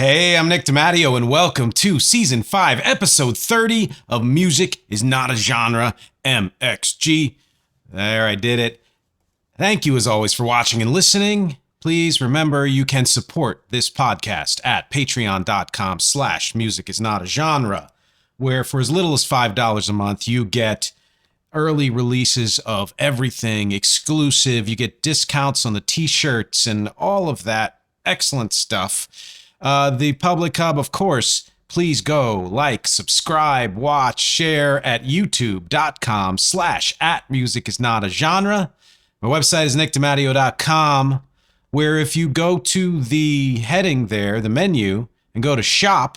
Hey, I'm Nick DiMatteo, and welcome to Season 5, Episode 30 of Music is Not a Genre, MxG. There, I did it. Thank you, as always, for watching and listening. Please remember you can support this podcast at patreon.com/musicisnotagenre, where for as little as $5 a month, you get early releases of everything exclusive. You get discounts on the t-shirts and all of that excellent stuff. The public hub, of course, please go like, subscribe, watch, share at youtube.com/@musicisnotagenre. My website is nickdimatteo.com, where if you go to the heading there, the menu, and go to shop,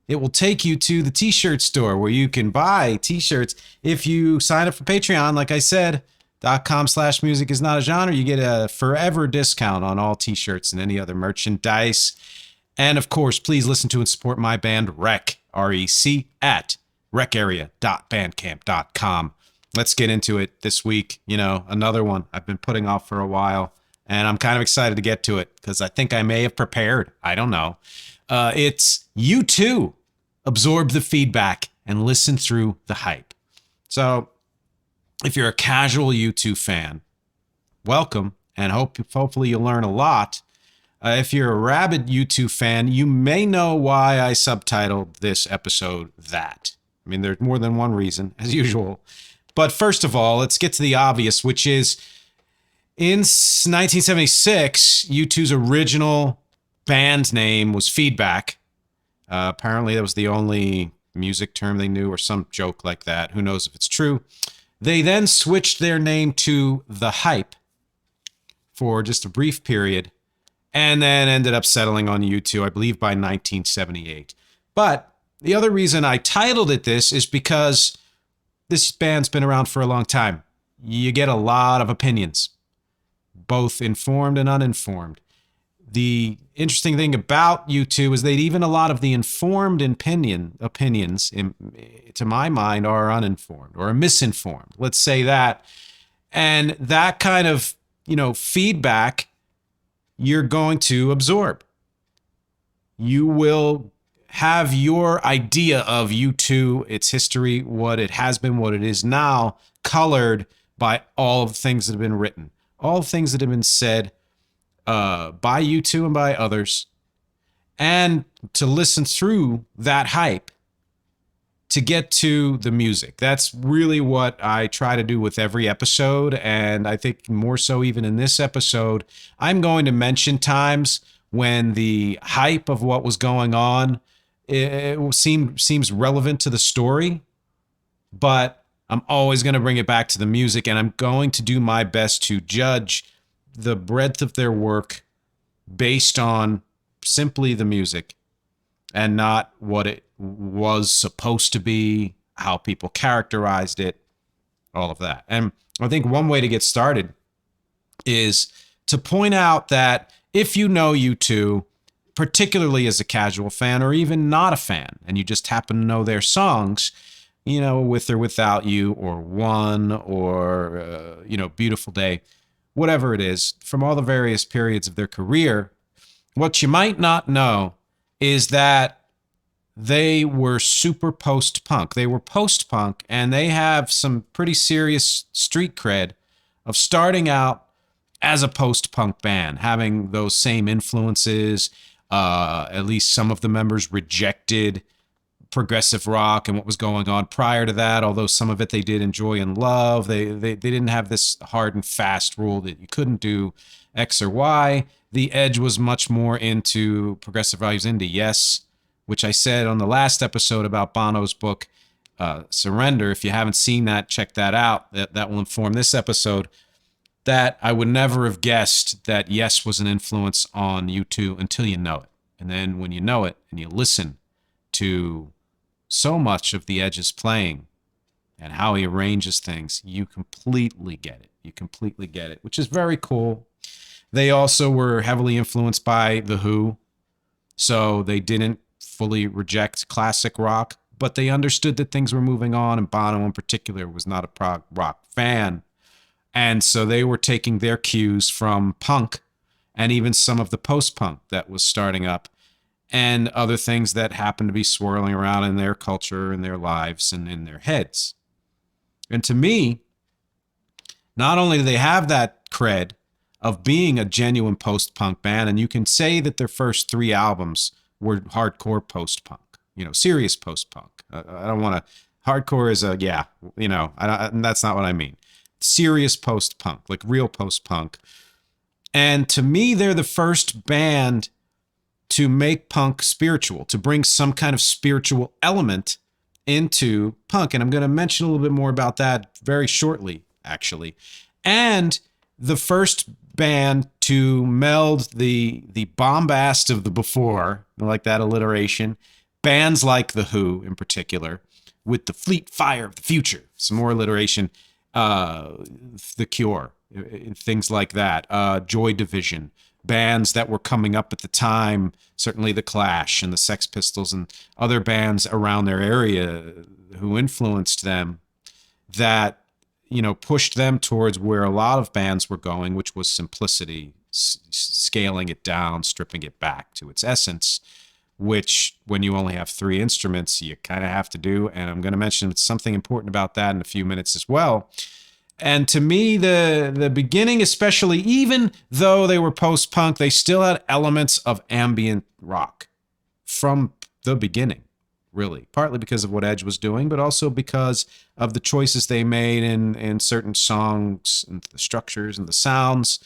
it will take you to the t-shirt store where you can buy t-shirts. If you sign up for Patreon, like I said, .com/musicisnotagenre, you get a forever discount on all t-shirts and any other merchandise. And of course, please listen to and support my band REC, R-E-C, at recarea.bandcamp.com. Let's get into it this week. You know, another one I've been putting off for a while, and I'm kind of excited to get to it because I think I may have prepared. I don't know. It's U2. Absorb the feedback and listen through the hype. So if you're a casual U2 fan, welcome, and hopefully you'll learn a lot. If you're a rabid U2 fan, you may know why I subtitled this episode that. I mean, there's more than one reason, as usual. But first of all, let's get to the obvious, which is in 1976, U2's original band name was Feedback. Apparently, that was the only music term they knew or some joke like that. Who knows if it's true. They then switched their name to The Hype for just a brief period, and then ended up settling on U2, I believe, by 1978. But the other reason I titled it this is because this band's been around for a long time. You get a lot of opinions, both informed and uninformed. The interesting thing about U2 is that even a lot of the informed opinions, to my mind, are uninformed or misinformed. Let's say that. And that kind of, feedback you're going to absorb. You will have your idea of U2, its history, what it has been, what it is now, colored by all of the things that have been written, all the things that have been said by U2 and by others, and to listen through that hype to get to the music. That's really what I try to do with every episode, and I think more so even in this episode. I'm going to mention times when the hype of what was going on seems relevant to the story, but I'm always going to bring it back to the music, and I'm going to do my best to judge the breadth of their work based on simply the music and not what it was supposed to be, how people characterized it, all of that. And I think one way to get started is to point out that if you know U2, particularly as a casual fan or even not a fan, and you just happen to know their songs, With or Without You or One or, Beautiful Day, whatever it is, from all the various periods of their career, what you might not know is that they were super post-punk. They were post-punk, and they have some pretty serious street cred of starting out as a post-punk band, having those same influences. At least some of the members rejected progressive rock and what was going on prior to that, although some of it they did enjoy and love. They didn't have this hard and fast rule that you couldn't do X or Y. The Edge was much more into progressive values, into Yes, which I said on the last episode about Bono's book, Surrender. If you haven't seen that, check that out. That will inform this episode. That I would never have guessed that Yes was an influence on U2 until you know it. And then when you know it and you listen to so much of the Edge's playing and how he arranges things, you completely get it. You completely get it, which is very cool. They also were heavily influenced by The Who, so they didn't fully reject classic rock, but they understood that things were moving on, and Bono in particular was not a prog rock fan. And so they were taking their cues from punk and even some of the post-punk that was starting up and other things that happen to be swirling around in their culture and their lives and in their heads. And to me, not only do they have that cred of being a genuine post-punk band, and you can say that their first 3 albums were hardcore post-punk, serious post-punk. I don't want to, hardcore is that's not what I mean. Serious post-punk, like real post-punk. And to me, they're the first band to make punk spiritual, to bring some kind of spiritual element into punk. And I'm going to mention a little bit more about that very shortly, actually. And the first band to meld the bombast of the before, like that alliteration, bands like The Who in particular, with the fleet fire of the future, some more alliteration, The Cure, things like that, Joy Division, bands that were coming up at the time, certainly The Clash and the Sex Pistols and other bands around their area who influenced them, that pushed them towards where a lot of bands were going, which was simplicity, scaling it down, stripping it back to its essence, which when you only have 3 instruments, you kind of have to do. And I'm going to mention something important about that in a few minutes as well. And to me, the beginning especially, even though they were post-punk, they still had elements of ambient rock from the beginning, really. Partly because of what Edge was doing, but also because of the choices they made in certain songs and the structures and the sounds.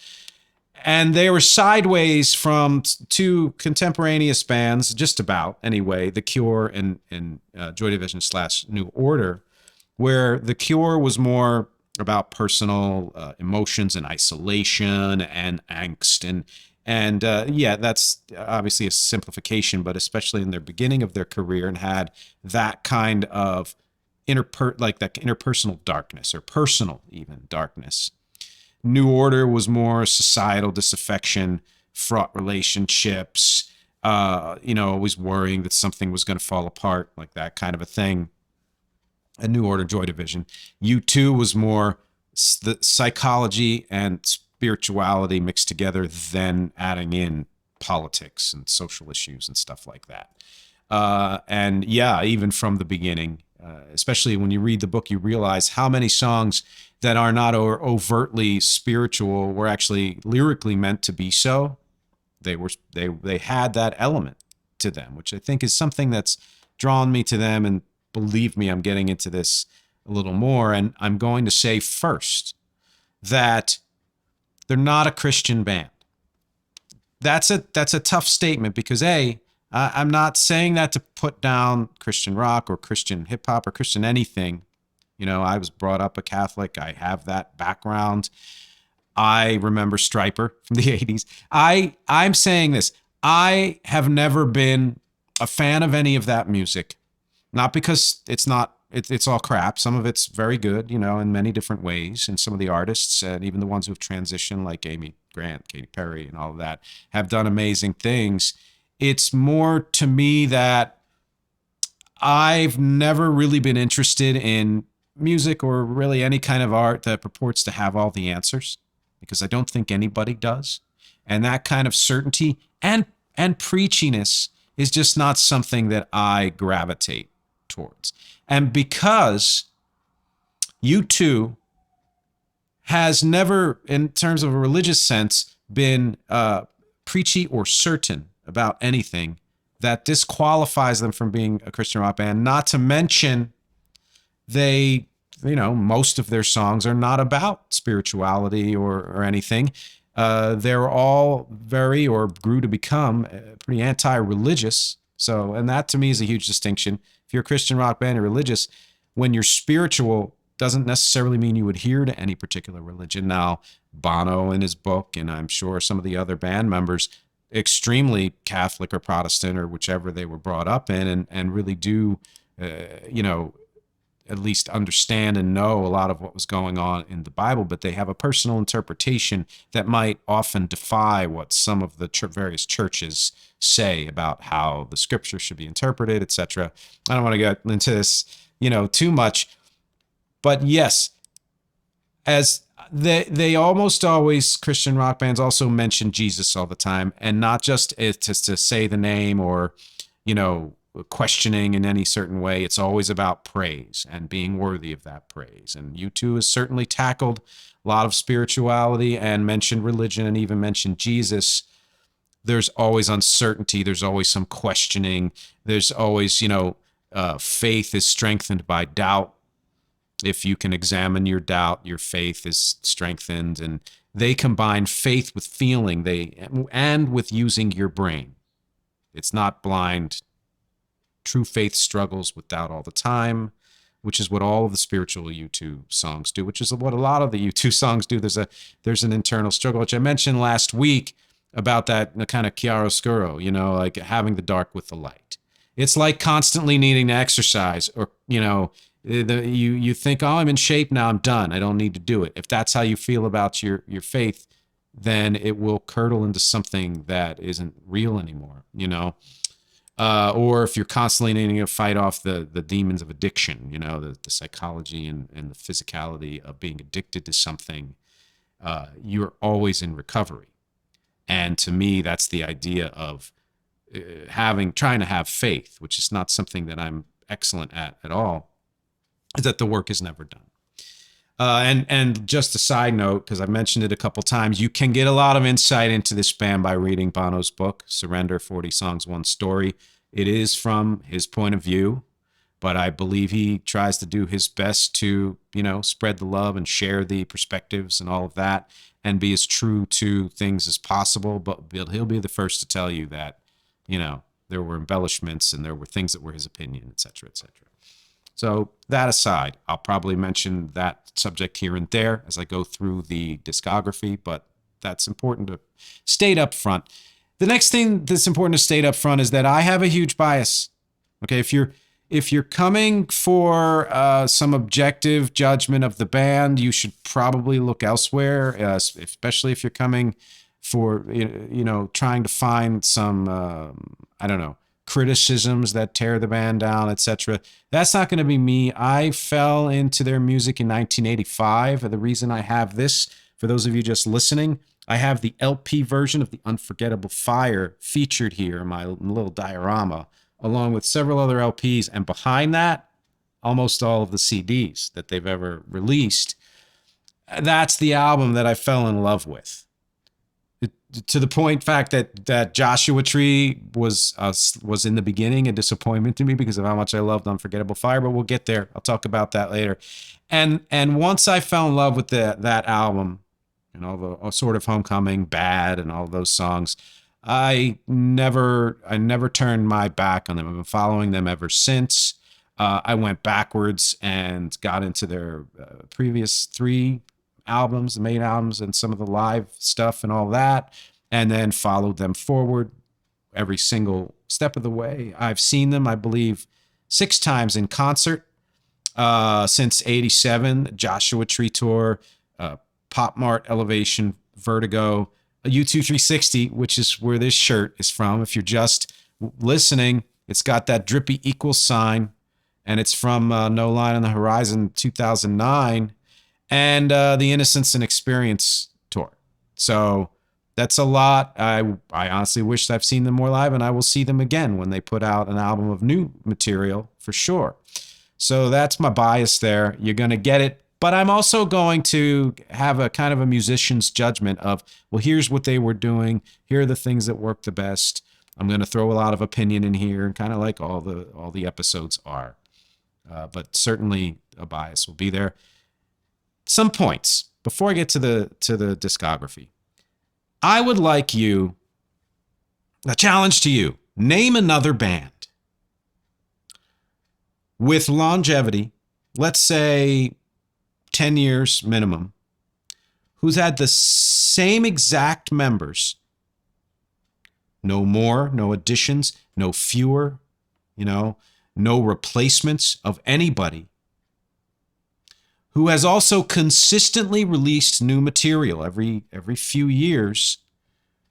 And they were sideways from 2 contemporaneous bands, just about, anyway, The Cure and Joy Division / New Order, where The Cure was more about personal emotions and isolation and angst. And that's obviously a simplification, but especially in their beginning of their career, and had that kind of interpersonal darkness, or personal even darkness. New Order was more societal disaffection, fraught relationships, always worrying that something was going to fall apart, like that kind of a thing. A New Order, Joy Division. U2 was more the psychology and spirituality mixed together, then adding in politics and social issues and stuff like that. Even from the beginning, especially when you read the book, you realize how many songs that are not overtly spiritual were actually lyrically meant to be so. They had that element to them, which I think is something that's drawn me to them. And believe me, I'm getting into this a little more. And I'm going to say first that they're not a Christian band. That's a tough statement because I'm not saying that to put down Christian rock or Christian hip hop or Christian anything. I was brought up a Catholic. I have that background. I remember Stryper from the 80s. I'm saying this. I have never been a fan of any of that music. Not because it's all crap. Some of it's very good, in many different ways. And some of the artists, and even the ones who've transitioned, like Amy Grant, Katy Perry, and all of that, have done amazing things. It's more to me that I've never really been interested in music or really any kind of art that purports to have all the answers, because I don't think anybody does. And that kind of certainty and preachiness is just not something that I gravitate towards. And because U2 has never, in terms of a religious sense, been preachy or certain about anything, that disqualifies them from being a Christian rock band. Not to mention, most of their songs are not about spirituality or anything. They're all grew to become pretty anti-religious. So, and that to me is a huge distinction. If you're a Christian rock band or religious, when you're spiritual, doesn't necessarily mean you adhere to any particular religion. Now, Bono in his book, and I'm sure some of the other band members, extremely Catholic or Protestant or whichever they were brought up in, and really do, at least understand and know a lot of what was going on in the Bible, but they have a personal interpretation that might often defy what some of the various churches say about how the scripture should be interpreted, etc. I don't want to get into this, too much, but yes, as they almost always, Christian rock bands also mention Jesus all the time, and not just to say the name or, you know, questioning in any certain way. It's always about praise and being worthy of that praise. And U2 has certainly tackled a lot of spirituality and mentioned religion and even mentioned Jesus. There's always uncertainty. There's always some questioning. There's always, you know, faith is strengthened by doubt. If you can examine your doubt, your faith is strengthened. And they combine faith with feeling, and with using your brain. It's not blind. True faith struggles with doubt all the time, which is what all of the spiritual U2 songs do, which is what a lot of the U2 songs do. There's an internal struggle, which I mentioned last week about that kind of chiaroscuro, you know, like having the dark with the light. It's like constantly needing to exercise, or, you know, you think, oh, I'm in shape now, I'm done, I don't need to do it. If that's how you feel about your faith, then it will curdle into something that isn't real anymore, you know. Or if you're constantly needing to fight off the demons of addiction, you know, the psychology and the physicality of being addicted to something, you're always in recovery. And to me, that's the idea of trying to have faith, which is not something that I'm excellent at all, is that the work is never done. And just a side note, because I've mentioned it a couple times, you can get a lot of insight into this band by reading Bono's book, Surrender, 40 Songs, One Story. It is from his point of view, but I believe he tries to do his best to, you know, spread the love and share the perspectives and all of that, and be as true to things as possible. But he'll be the first to tell you that, you know, there were embellishments and there were things that were his opinion, et cetera, et cetera. So that aside, I'll probably mention that subject here and there as I go through the discography, but that's important to state up front. The next thing that's important to state up front is that I have a huge bias. Okay, if you're coming for some objective judgment of the band, you should probably look elsewhere, especially if you're coming for, you know, trying to find some, I don't know, criticisms that tear the band down, etc. That's not going to be me. I fell into their music in 1985. The reason I have this, for those of you just listening, I have the LP version of The Unforgettable Fire featured here in my little diorama, along with several other LPs, and behind that, almost all of the CDs that they've ever released. That's the album that I fell in love with. To the point, fact that Joshua Tree was in the beginning a disappointment to me because of how much I loved Unforgettable Fire, but we'll get there. I'll talk about that later. And once I fell in love with that album and all the sort of Homecoming, Bad, and all those songs, I never turned my back on them. I've been following them ever since. I went backwards and got into their previous 3 albums, the main albums, and some of the live stuff and all that, and then followed them forward every single step of the way. I've seen them, I believe, 6 times in concert since '87, Joshua Tree Tour, Pop Mart, Elevation, Vertigo, U2 360, which is where this shirt is from. If you're just listening, it's got that drippy equal sign, and it's from No Line on the Horizon 2009, and the Innocence and Experience tour. So that's a lot. I honestly wish I've seen them more live, and I will see them again when they put out an album of new material for sure. So that's my bias there. You're going to get it. But I'm also going to have a kind of a musician's judgment of, well, here's what they were doing. Here are the things that work the best. I'm going to throw a lot of opinion in here, kind of like all the episodes are. But certainly a bias will be there. Some points before I get to the discography. I would like a challenge to you. Name another band with longevity, let's say 10 years minimum, who's had the same exact members, no more, no additions, no fewer, no replacements of anybody, who has also consistently released new material every few years,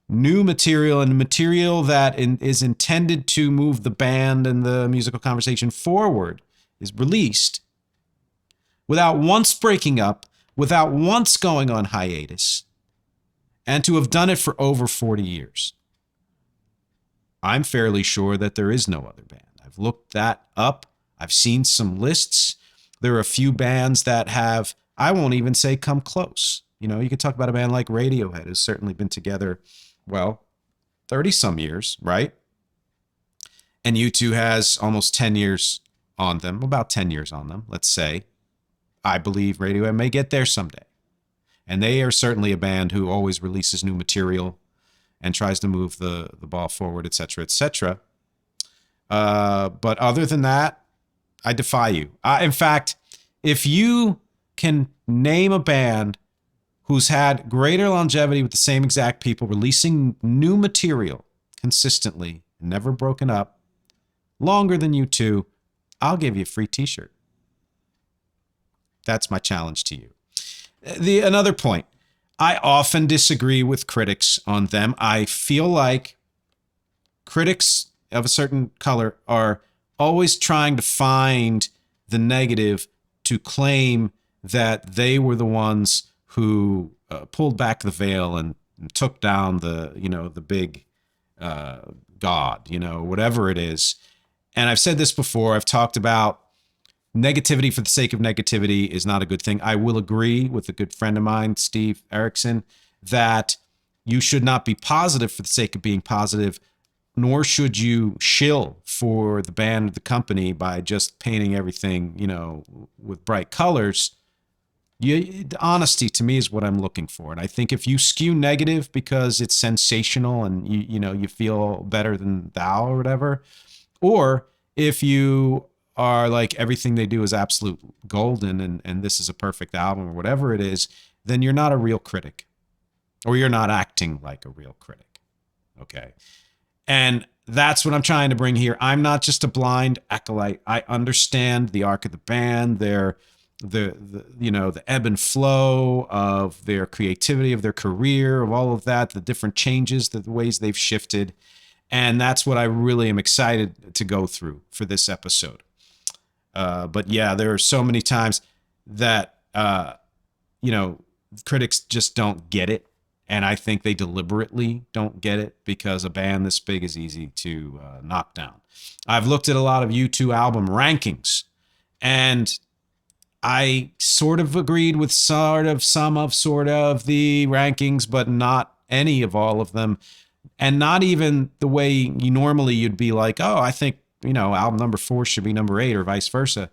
new material, and material that is intended to move the band and the musical conversation forward is released without once breaking up, without once going on hiatus, and to have done it for over 40 years. I'm fairly sure that there is no other band. I've looked that up. I've seen some lists. There are a few bands that have, I won't even say come close. You know, you could talk about a band like Radiohead, who's certainly been together, well, 30 some years, right? And U2 has almost 10 years on them, about 10 years on them, let's say. I believe Radiohead may get there someday. And they are certainly a band who always releases new material and tries to move the ball forward, et cetera, et cetera. But other than that, I defy you. In fact, if you can name a band who's had greater longevity with the same exact people, releasing new material consistently, never broken up, longer than U2, I'll give you a free t-shirt. That's my challenge to you. Another point, I often disagree with critics on them. I feel like critics of a certain color are always trying to find the negative to claim that they were the ones who pulled back the veil and took down the, you know, the big God, you know, whatever it is. And I've said this before. I've talked about negativity for the sake of negativity is not a good thing. I will agree with a good friend of mine, Steve Erickson, that you should not be positive for the sake of being positive, nor should you shill for the band or the company by just painting everything, you know, with bright colors. Honesty to me is what I'm looking for. And I think if you skew negative because it's sensational and you know, you feel better than thou or whatever, or if you are like everything they do is absolute golden and this is a perfect album or whatever it is, then you're not a real critic, or you're not acting like a real critic. Okay. And that's what I'm trying to bring here. I'm not just a blind acolyte. I understand the arc of the band, the you know, the ebb and flow of their creativity, of their career, of all of that, the different changes, the ways they've shifted. And that's what I really am excited to go through for this episode. But yeah, there are so many times that, you know, critics just don't get it. And I think they deliberately don't get it because a band this big is easy to knock down. I've looked at a lot of U2 album rankings, and I sort of agreed with some of the rankings, but not any of all of them. And not even the way you'd be like, oh, I think, you know, album number 4 should be number 8 or vice versa.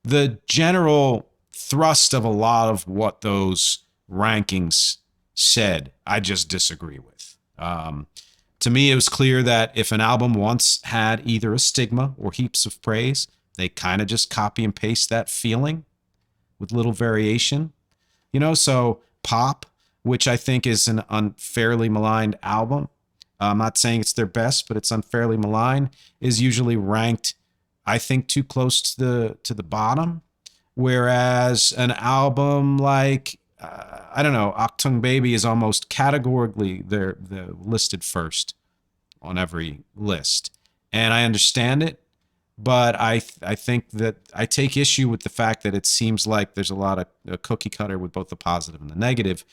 The general thrust of a lot of what those rankings said, I just disagree with. To me, it was clear that if an album once had either a stigma or heaps of praise, they kind of just copy and paste that feeling with little variation. You know, so Pop, which I think is an unfairly maligned album, I'm not saying it's their best, but it's unfairly maligned, is usually ranked, I think, too close to the bottom. Whereas an album like, I don't know, Achtung Baby is almost categorically they're listed first on every list. And I understand it, but I think that I take issue with the fact that it seems like there's a lot of cookie cutter with both the positive and the negative.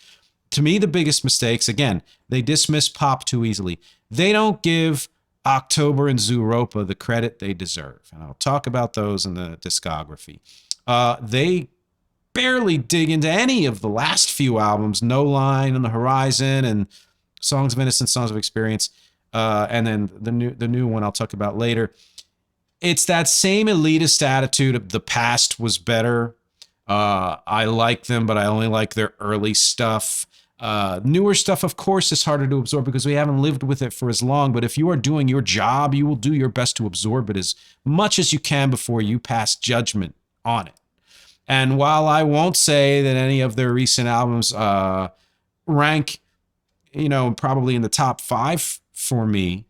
To me, the biggest mistakes, again, they dismiss Pop too easily. They don't give October and Zooropa the credit they deserve. And I'll talk about those in the discography. They barely dig into any of the last few albums, No Line on the Horizon and Songs of Innocence, Songs of Experience, and then the new one I'll talk about later. It's that same elitist attitude of the past was better. I like them, but I only like their early stuff. Newer stuff, of course, is harder to absorb because we haven't lived with it for as long. But if you are doing your job, you will do your best to absorb it as much as you can before you pass judgment on it. And while I won't say that any of their recent albums rank, you know, probably in the top 5 for me,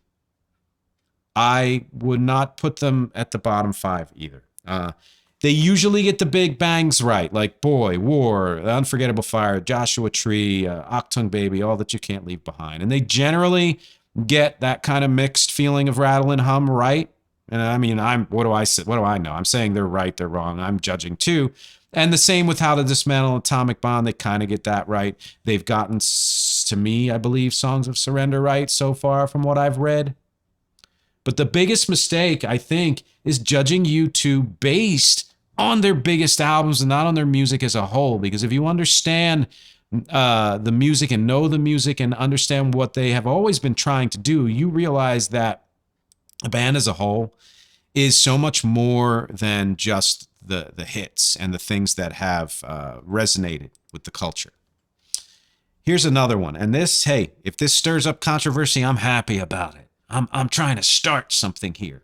I would not put them at the bottom 5 either. They usually get the big bangs right, like Boy, War, Unforgettable Fire, Joshua Tree, Achtung Baby, All That You Can't Leave Behind. And they generally get that kind of mixed feeling of Rattle and Hum right. And I mean, what do I say? What do I know? I'm saying they're right, they're wrong. I'm judging too. And the same with How to Dismantle an Atomic Bomb. They kind of get that right. They've gotten, to me, I believe, Songs of Surrender right so far from what I've read. But the biggest mistake, I think, is judging U2 based on their biggest albums and not on their music as a whole. Because if you understand the music and know the music and understand what they have always been trying to do, you realize that a band as a whole is so much more than just the hits and the things that have resonated with the culture. Here's another one. And this, hey, if this stirs up controversy, I'm happy about it. I'm trying to start something here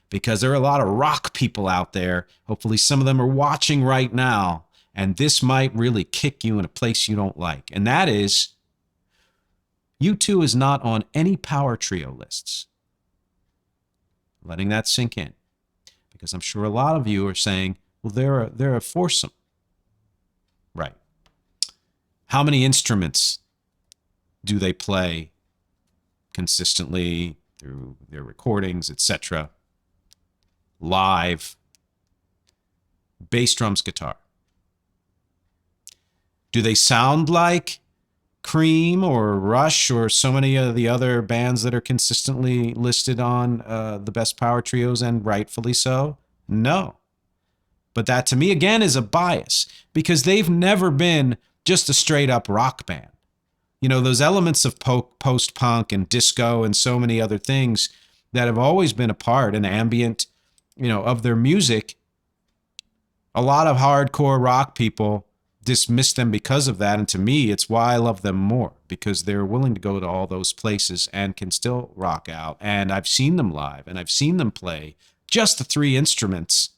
because there are a lot of rock people out there. Hopefully some of them are watching right now, and this might really kick you in a place you don't like. And that is, U2 is not on any power trio lists. Letting that sink in, because I'm sure a lot of you are saying, well, they're a foursome. Right. How many instruments do they play consistently through their recordings, etc.? Live. Bass, drums, guitar. Do they sound like Cream or Rush or so many of the other bands that are consistently listed on the best power trios, and rightfully so? No. But that to me, again, is a bias because they've never been just a straight up rock band. You know, those elements of post-punk and disco and so many other things that have always been a part and ambient, you know, of their music. A lot of hardcore rock people dismiss them because of that. And to me, it's why I love them more, because they're willing to go to all those places and can still rock out. And I've seen them live and I've seen them play just the three instruments.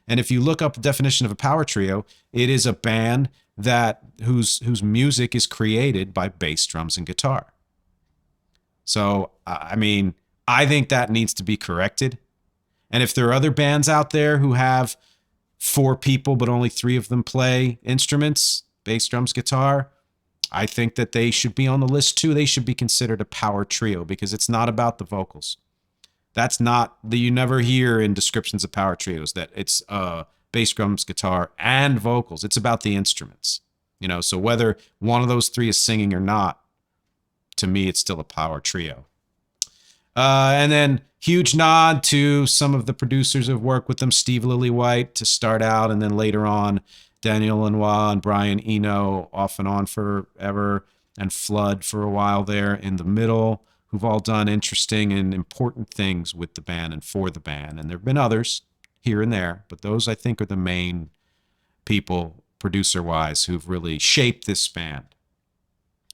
And if you look up the definition of a power trio, it is a band that whose music is created by bass, drums, and guitar. So, I mean, I think that needs to be corrected. And if there are other bands out there who have four people, but only three of them play instruments, bass, drums, guitar, I think that they should be on the list too. They should be considered a power trio because it's not about the vocals. That's not that you never hear in descriptions of power trios that it's bass, drums, guitar, and vocals. It's about the instruments, you know. So whether one of those three is singing or not, to me, it's still a power trio. And then huge nod to some of the producers who've worked with them, Steve Lillywhite to start out, and then later on, Daniel Lanois and Brian Eno off and on forever, and Flood for a while there in the middle, who've all done interesting and important things with the band and for the band. And there have been others here and there, but those I think are the main people, producer-wise, who've really shaped this band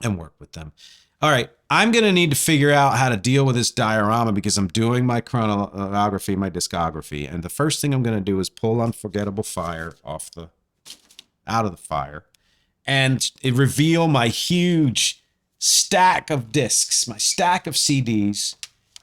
and worked with them. All right, I'm going to need to figure out how to deal with this diorama because I'm doing my chronography, my discography, and the first thing I'm going to do is pull Unforgettable Fire out of the fire and reveal my huge stack of discs, my stack of CDs,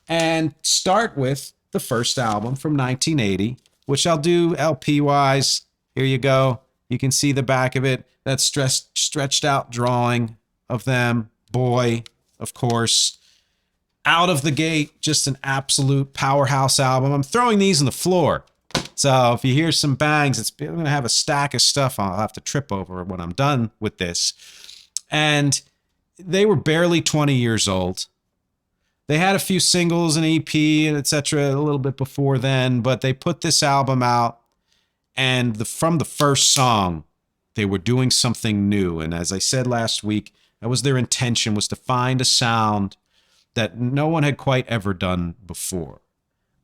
and start with the first album from 1980, which I'll do LP-wise. Here you go. You can see the back of it. That stretched out drawing of them. Boy, of course. Out of the gate, just an absolute powerhouse album. I'm throwing these on the floor. So if you hear some bangs, I'm going to have a stack of stuff I'll have to trip over when I'm done with this. And they were barely 20 years old. They had a few singles, an EP, and etc. a little bit before then, but they put this album out, and from the first song, they were doing something new. And as I said last week, that was their intention, was to find a sound that no one had quite ever done before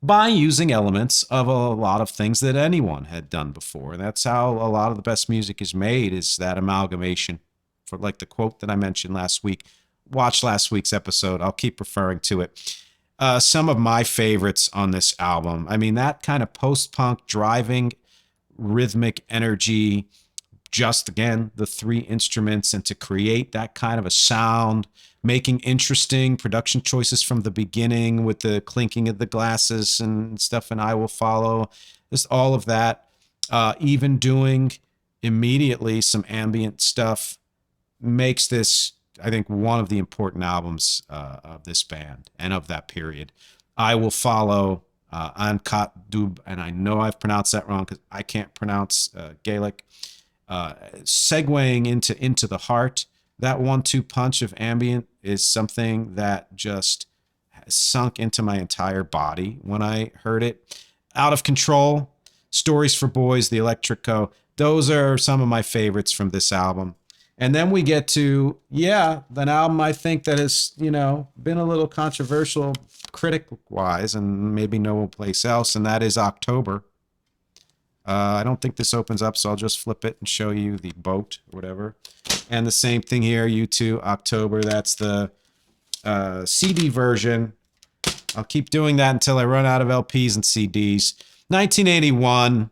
by using elements of a lot of things that anyone had done before. And that's how a lot of the best music is made, is that amalgamation. For like the quote that I mentioned last week, watch last week's episode. I'll keep referring to it. Some of my favorites on this album. I mean, that kind of post-punk driving rhythmic energy, just again, the three instruments, and to create that kind of a sound, making interesting production choices from the beginning with the clinking of the glasses and stuff, and I Will Follow, just all of that. Even doing immediately some ambient stuff makes this, I think, one of the important albums of this band and of that period. I Will Follow, Ankat Dub, and I know I've pronounced that wrong because I can't pronounce Gaelic. Segueing into the heart, that 1-2 punch of ambient is something that just sunk into my entire body when I heard it. Out of Control, Stories for Boys, The Electrico, those are some of my favorites from this album. And then we get to, an album I think that has, been a little controversial critic-wise and maybe no place else, and that is October. I don't think this opens up, so I'll just flip it and show you the boat or whatever. And the same thing here, U2, October. That's the CD version. I'll keep doing that until I run out of LPs and CDs. 1981.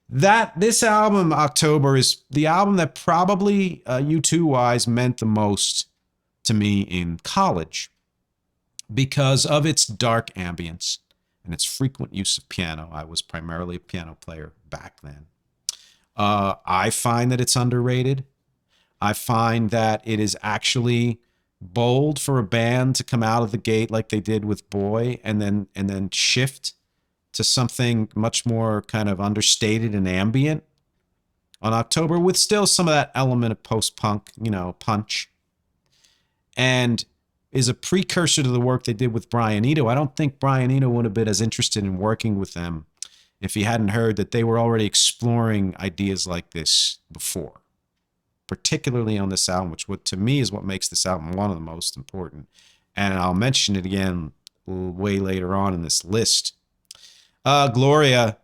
This album, October, is the album that probably U2-wise meant the most to me in college because of its dark ambience and its frequent use of piano. I was primarily a piano player back then. I find that it's underrated. I find that it is actually bold for a band to come out of the gate like they did with Boy and then shift to something much more kind of understated and ambient on October with still some of that element of post-punk, punch. And is a precursor to the work they did with Brian Eno. I don't think Brian Eno would have been as interested in working with them if he hadn't heard that they were already exploring ideas like this before, particularly on this album, which to me is what makes this album one of the most important. And I'll mention it again way later on in this list. Gloria,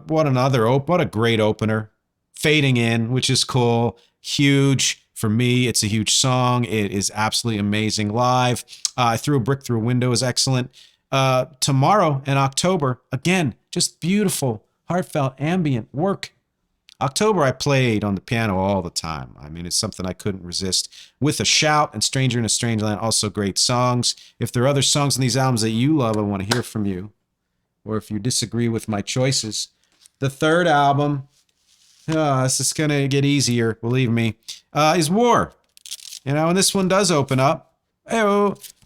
what a great opener. Fading In, which is cool, huge. For me, it's a huge song. It is absolutely amazing live. I Threw a Brick Through a Window is excellent. Tomorrow in October, again, just beautiful, heartfelt, ambient work. October I played on the piano all the time. I mean, it's something I couldn't resist. With a Shout and Stranger in a Strange Land, also great songs. If there are other songs in these albums that you love, I want to hear from you. Or if you disagree with my choices. The third album, this is going to get easier, believe me, is War. And this one does open up.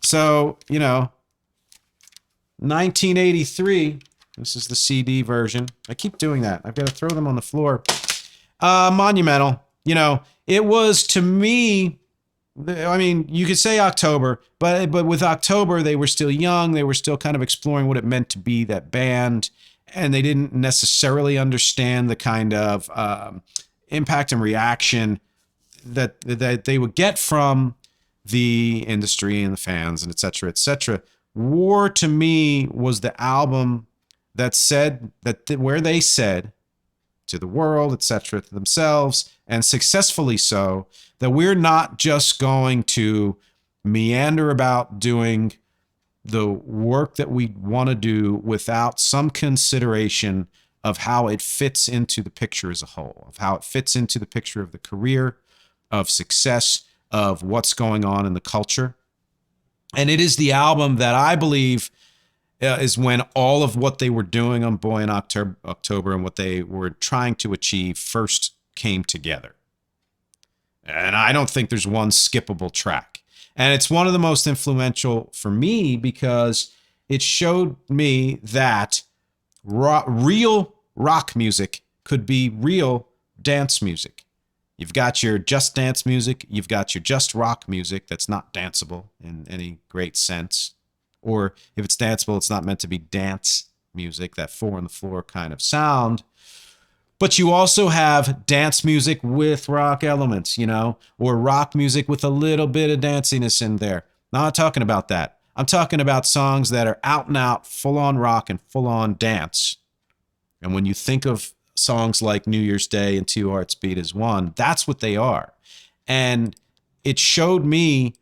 So, 1983, this is the CD version. I keep doing that. I've got to throw them on the floor. Monumental. It was to me, I mean, you could say October, but with October, they were still young. They were still kind of exploring what it meant to be that band. And they didn't necessarily understand the kind of impact and reaction that they would get from the industry and the fans and et cetera, et cetera. War, to me, was the album that said where they said to the world, et cetera, to themselves, and successfully so, that we're not just going to meander about doing the work that we want to do without some consideration of how it fits into the picture as a whole, of how it fits into the picture of the career, of success, of what's going on in the culture. And it is the album that I believe is when all of what they were doing on Boy in October and what they were trying to achieve first came together. And I don't think there's one skippable track. And it's one of the most influential for me because it showed me that real rock music could be real dance music. You've got your just dance music. You've got your just rock music that's not danceable in any great sense. Or if it's danceable, it's not meant to be dance music, that four on the floor kind of sound. But you also have dance music with rock elements, or rock music with a little bit of danciness in there. I'm not talking about that. I'm talking about songs that are out and out, full on rock and full on dance. And when you think of songs like New Year's Day and Two Hearts Beat as One, that's what they are. And it showed me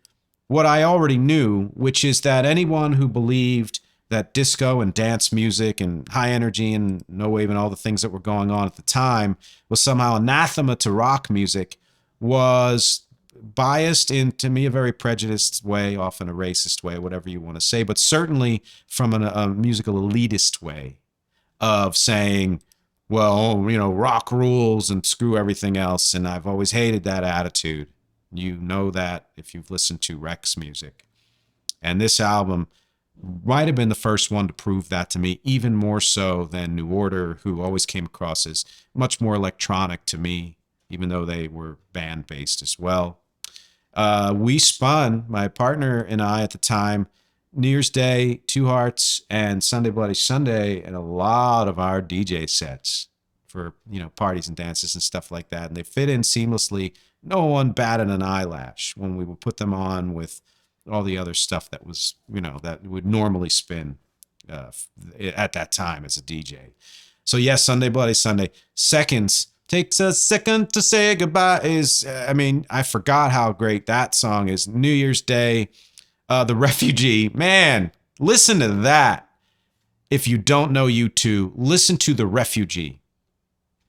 what I already knew, which is that anyone who believed that disco and dance music and high energy and no wave and all the things that were going on at the time was somehow anathema to rock music was biased in, to me, a very prejudiced way, often a racist way, whatever you want to say, but certainly from a musical elitist way of saying, well, rock rules and screw everything else. And I've always hated that attitude. You know that if you've listened to Rec's music. And this album might have been the first one to prove that to me, even more so than New Order, who always came across as much more electronic to me, even though they were band based as well. We spun, my partner and I at the time, New Year's Day, Two Hearts, and Sunday Bloody Sunday, and a lot of our DJ sets for, parties and dances and stuff like that. And they fit in seamlessly. No one batted an eyelash when we would put them on with all the other stuff that was, that would normally spin at that time as a DJ. So yes, Sunday Bloody Sunday. Seconds. Takes a second to say goodbye is, I forgot how great that song is. New Year's Day, The Refugee. Man, listen to that. If you don't know U2, listen to The Refugee.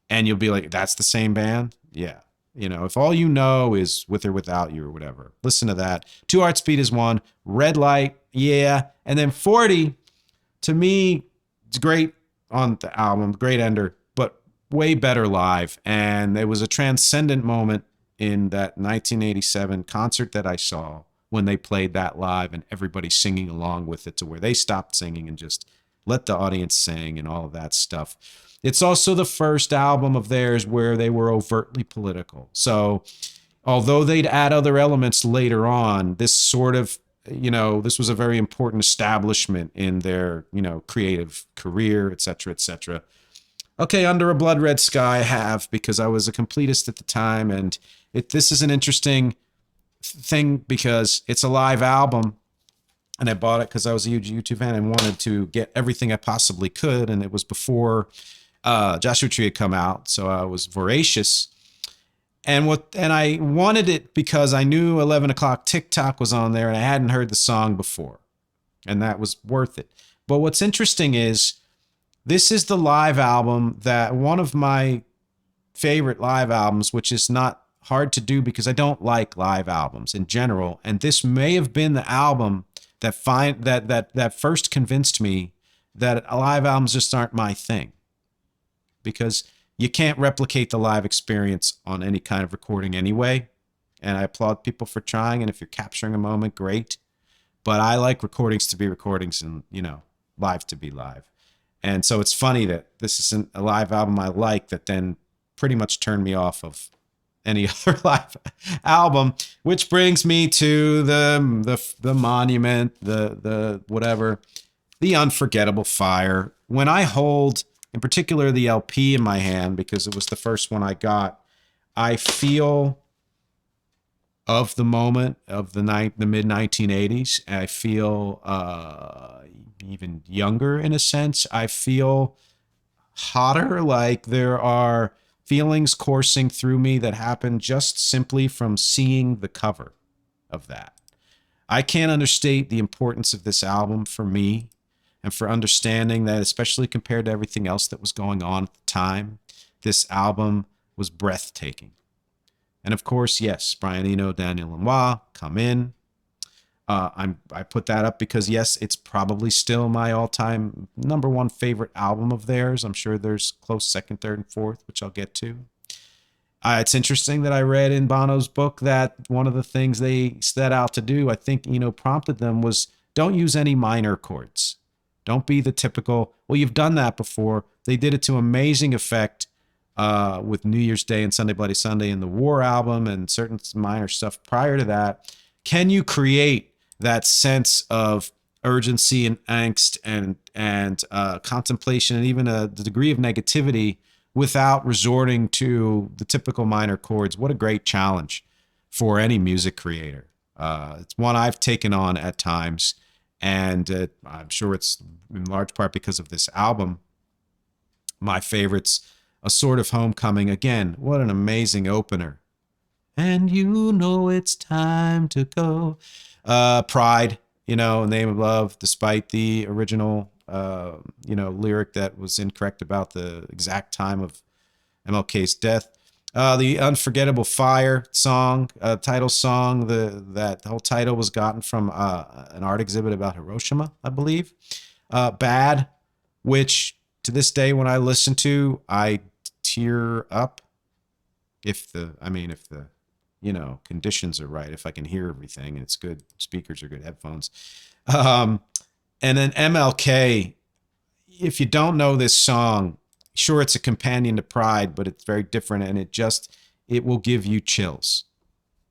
And you'll be like, that's the same band? Yeah. If all you know is With or Without You or whatever, listen to that. Two Heartbeat is one. Red Light, yeah. And then 40, to me, it's great on the album, great ender, but way better live. And there was a transcendent moment in that 1987 concert that I saw when they played that live and everybody singing along with it, to where they stopped singing and just let the audience sing and all of that stuff. It's also the first album of theirs where they were overtly political. So although they'd add other elements later on, this sort of, this was a very important establishment in their, creative career, et cetera, et cetera. Okay, Under a Blood Red Sky I have, because I was a completist at the time. And this is an interesting thing because it's a live album. And I bought it because I was a huge U2 fan and wanted to get everything I possibly could. And it was before Joshua Tree had come out, so I was voracious. And I wanted it because I knew 11 O'Clock TikTok was on there and I hadn't heard the song before. And that was worth it. But what's interesting is this is the live album that one of my favorite live albums, which is not hard to do because I don't like live albums in general. And this may have been the album that first convinced me that live albums just aren't my thing. Because you can't replicate the live experience on any kind of recording anyway. And I applaud people for trying. And if you're capturing a moment, great. But I like recordings to be recordings and, live to be live. And so it's funny that this isn't a live album I like that then pretty much turned me off of any other live album, which brings me to the monument, the whatever, the Unforgettable Fire. When I hold, in particular, the LP in my hand, because it was the first one I got, I feel of the moment of the mid 1980s. I feel even younger in a sense. I feel hotter, like there are feelings coursing through me that happen just simply from seeing the cover of that. I can't understate the importance of this album for me, and for understanding that, especially compared to everything else that was going on at the time, this album was breathtaking. And of course, yes, Brian Eno, Daniel Lanois, Come In. I put that up because, yes, it's probably still my all-time number one favorite album of theirs. I'm sure there's close second, third, and fourth, which I'll get to. It's interesting that I read in Bono's book that one of the things they set out to do, I think Eno prompted them, was don't use any minor chords. Don't be the typical, well, you've done that before. They did it to amazing effect with New Year's Day and Sunday Bloody Sunday and the War album and certain minor stuff prior to that. Can you create that sense of urgency and angst and contemplation and even the degree of negativity without resorting to the typical minor chords? What a great challenge for any music creator. It's one I've taken on at times. And I'm sure it's in large part because of this album. My favorites, A Sort of Homecoming. Again, what an amazing opener. And you know it's time to go. Pride, Name of Love, despite the original, lyric that was incorrect about the exact time of MLK's death. The Unforgettable Fire song, title song, that whole title was gotten from an art exhibit about Hiroshima, I believe. Bad, which to this day when I listen to, I tear up. If the conditions are right, if I can hear everything and it's good speakers or good headphones. And then MLK, if you don't know this song, sure, it's a companion to Pride, but it's very different, and it will give you chills.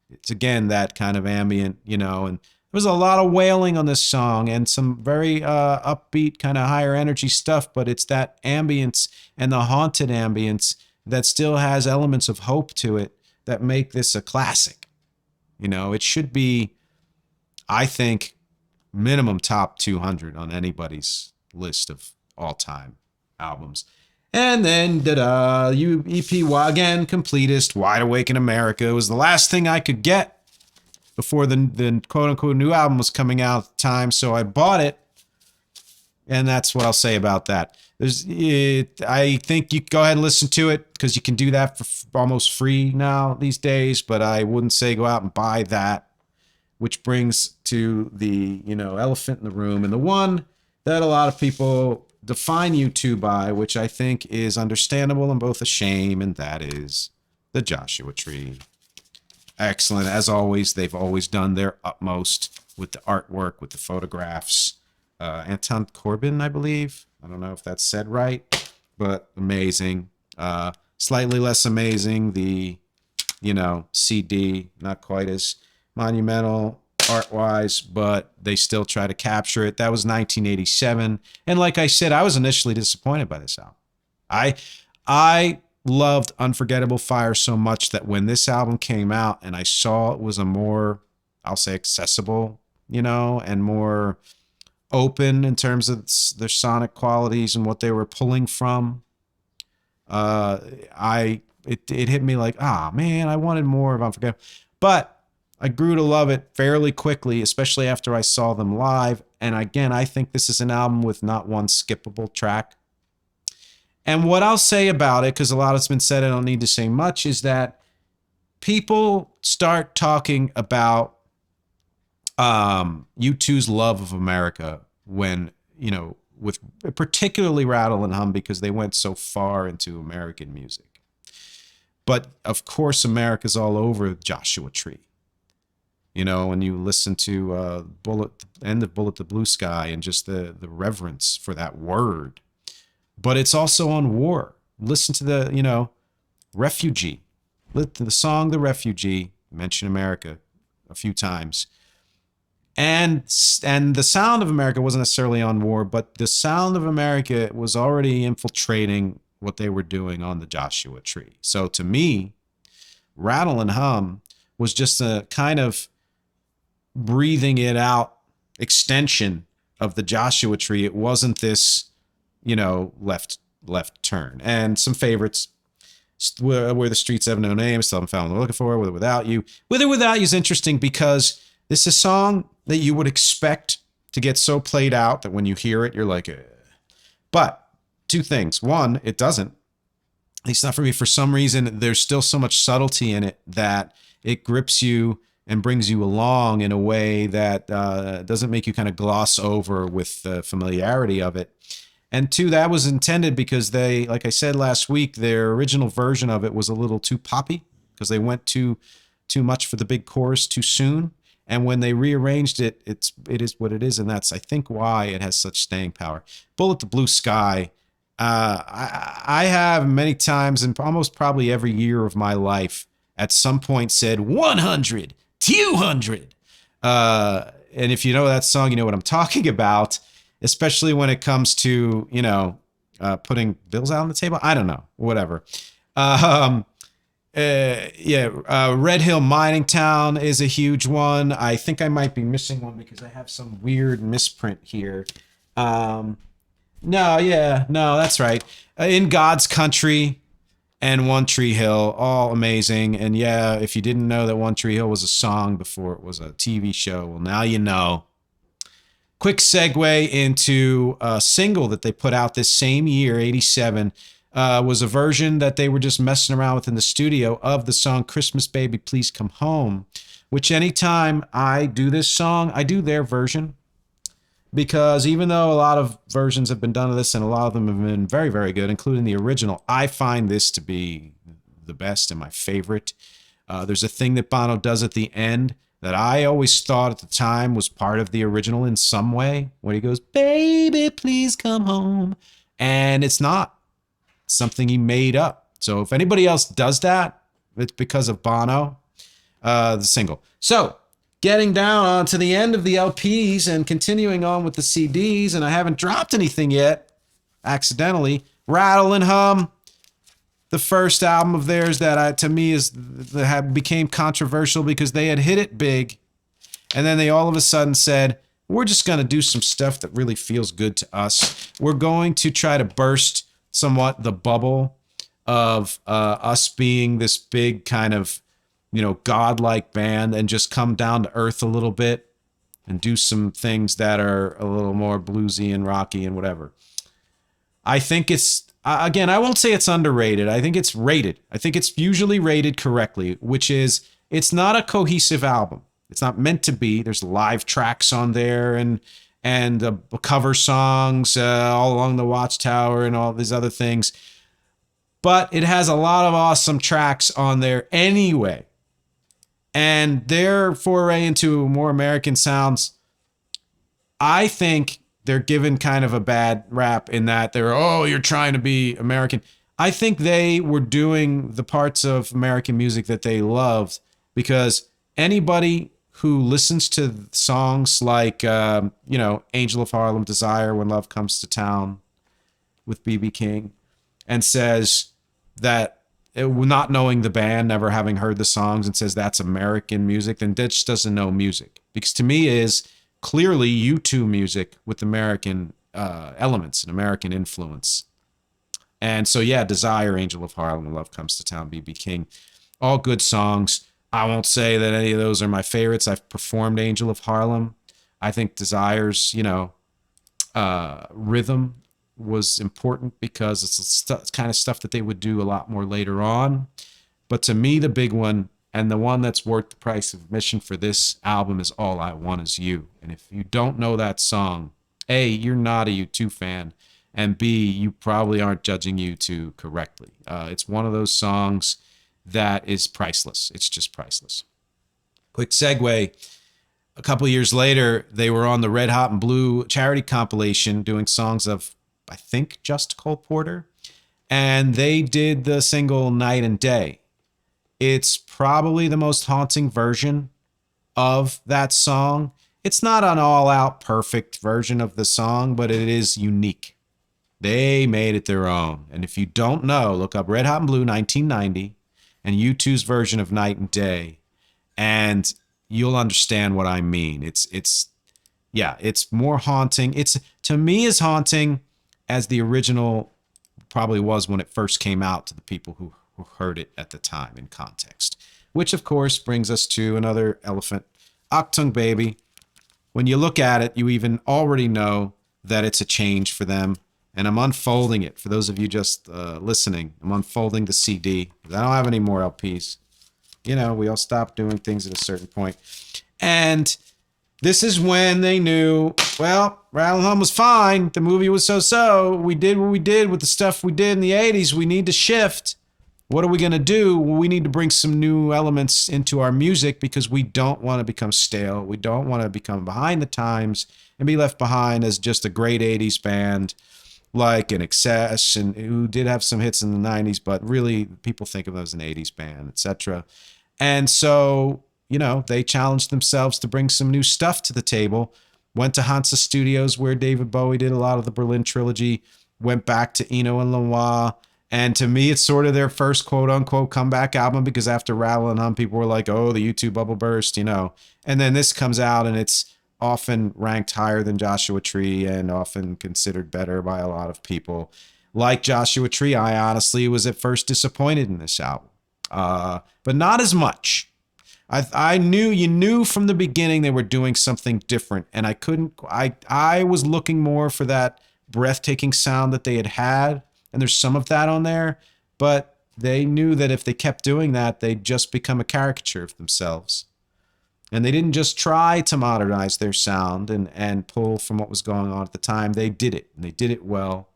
It's again that kind of ambient, and there's a lot of wailing on this song and some very upbeat, kind of higher energy stuff, but it's that ambience and the haunted ambience that still has elements of hope to it that make this a classic. It should be, I think, minimum top 200 on anybody's list of all-time albums. And then EPY again, completist, Wide Awake in America. It was the last thing I could get before the quote-unquote new album was coming out at the time, so I bought it, and that's what I'll say about that. I think you go ahead and listen to it, because you can do that for almost free now these days, but I wouldn't say go out and buy that, which brings to the, elephant in the room, and the one that a lot of people define U2 by, which I think is understandable and both a shame, and that is the Joshua Tree. Excellent. As always, they've always done their utmost with the artwork, with the photographs. Anton Corbin, I believe. I don't know if that's said right, but amazing. Slightly less amazing, the, CD, not quite as monumental art-wise, but they still try to capture it. That was 1987. And like I said, I was initially disappointed by this album. I loved Unforgettable Fire so much that when this album came out and I saw it was a more, I'll say, accessible, and more open in terms of their sonic qualities and what they were pulling from, it hit me like, man, I wanted more of Unforgettable. But I grew to love it fairly quickly, especially after I saw them live. And again, I think this is an album with not one skippable track. And what I'll say about it, because a lot has been said, I don't need to say much, is that people start talking about U2's love of America when, with particularly Rattle and Hum, because they went so far into American music. But of course, America's all over Joshua Tree. When you listen to End of Bullet to Blue Sky and just the reverence for that word. But it's also on war. Listen to the, Refugee. The song The Refugee, mention America a few times. And the sound of America wasn't necessarily on war, but the sound of America was already infiltrating what they were doing on the Joshua Tree. So to me, Rattle and Hum was just a kind of breathing it out extension of the Joshua Tree. It wasn't this, left turn. And some favorites, Where the Streets Have No Name, Still Haven't Found What I'm Looking For, With or Without You. With or Without You is interesting because this is a song that you would expect to get so played out that when you hear it, you're like, eh. But two things. One, it doesn't. At least not for me. For some reason, there's still so much subtlety in it that it grips you and brings you along in a way that doesn't make you kind of gloss over with the familiarity of it. And two, that was intended because they, like I said last week, their original version of it was a little too poppy because they went too much for the big chorus too soon. And when they rearranged it, it is what it is, and that's, I think, why it has such staying power. Bullet to Blue Sky, I have many times, and almost probably every year of my life, at some point said 100, 200. And if you know that song, you know what I'm talking about, especially when it comes to, putting bills out on the table. I don't know, whatever. Red Hill Mining Town is a huge one. I think I might be missing one because I have some weird misprint here. No, that's right. In God's Country and One Tree Hill, all amazing. And yeah, if you didn't know that One Tree Hill was a song before it was a TV show, well, now you know. Quick segue into a single that they put out this same year, 87, was a version that they were just messing around with in the studio of the song Christmas Baby Please Come Home, which anytime I do this song, I do their version, because even though a lot of versions have been done of this and a lot of them have been very, very good, including the original, I find this to be the best and my favorite. There's a thing that Bono does at the end that I always thought at the time was part of the original in some way, when he goes, "Baby, please come home." And it's not. It's something he made up. So if anybody else does that, it's because of Bono, the single. So getting down onto the end of the LPs and continuing on with the CDs, and I haven't dropped anything yet, accidentally. Rattle and Hum, the first album of theirs that to me became controversial because they had hit it big, and then they all of a sudden said, we're just going to do some stuff that really feels good to us. We're going to try to burst somewhat the bubble of us being this big kind of, godlike band, and just come down to earth a little bit and do some things that are a little more bluesy and rocky and whatever. I think it's, again, I won't say it's underrated. I think it's rated. I think it's usually rated correctly, which is it's not a cohesive album. It's not meant to be. There's live tracks on there and cover songs all along the Watchtower and all these other things. But it has a lot of awesome tracks on there anyway. And their foray into more American sounds, I think they're given kind of a bad rap in that you're trying to be American. I think they were doing the parts of American music that they loved, because anybody who listens to songs like, Angel of Harlem, Desire, When Love Comes to Town with B.B. King, and says that, not knowing the band, never having heard the songs, and says that's American music, then that just doesn't know music. Because to me is clearly U2 music with American elements and American influence. And so, yeah, Desire, Angel of Harlem, When Love Comes to Town, B.B. King, all good songs. I won't say that any of those are my favorites. I've performed Angel of Harlem. I think Desire's, rhythm was important because it's kind of stuff that they would do a lot more later on. But to me, the big one, and the one that's worth the price of admission for this album, is All I Want Is You. And if you don't know that song, A, you're not a U2 fan, and B, you probably aren't judging U2 correctly. It's one of those songs that is priceless. It's just priceless. Quick segue. A couple of years later, they were on the Red Hot and Blue charity compilation doing songs of, I think, just Cole Porter. And they did the single Night and Day. It's probably the most haunting version of that song. It's not an all-out perfect version of the song, but it is unique. They made it their own. And if you don't know, look up Red Hot and Blue 1990 and U2's version of Night and Day, and you'll understand what I mean. It's more haunting. It's, to me, as haunting as the original probably was when it first came out to the people who heard it at the time in context. Which, of course, brings us to another elephant, Achtung Baby. When you look at it, you even already know that it's a change for them. And I'm unfolding it. For those of you just listening, I'm unfolding the CD. I don't have any more LPs. We all stopped doing things at a certain point. And this is when they knew, well, Rattle and Hum was fine. The movie was so-so. We did what we did with the stuff we did in the 80s. We need to shift. What are we going to do? Well, we need to bring some new elements into our music because we don't want to become stale. We don't want to become behind the times and be left behind as just a great 80s band like an Excess, and who did have some hits in the 90s, but really people think of them as an 80s band, etc. And so, they challenged themselves to bring some new stuff to the table. Went to Hansa Studios, where David Bowie did a lot of the Berlin trilogy. Went back to Eno and Lanois. And to me, it's sort of their first quote-unquote comeback album, because after Rattle and Hum, people were like, oh, the U2 bubble burst, And then this comes out, and it's often ranked higher than Joshua Tree and often considered better by a lot of people. Like Joshua Tree, I honestly was at first disappointed in this album, but not as much. You knew from the beginning they were doing something different, and I was looking more for that breathtaking sound that they had, and there's some of that on there, but they knew that if they kept doing that, they'd just become a caricature of themselves. And they didn't just try to modernize their sound and pull from what was going on at the time. They did it, and they did it well.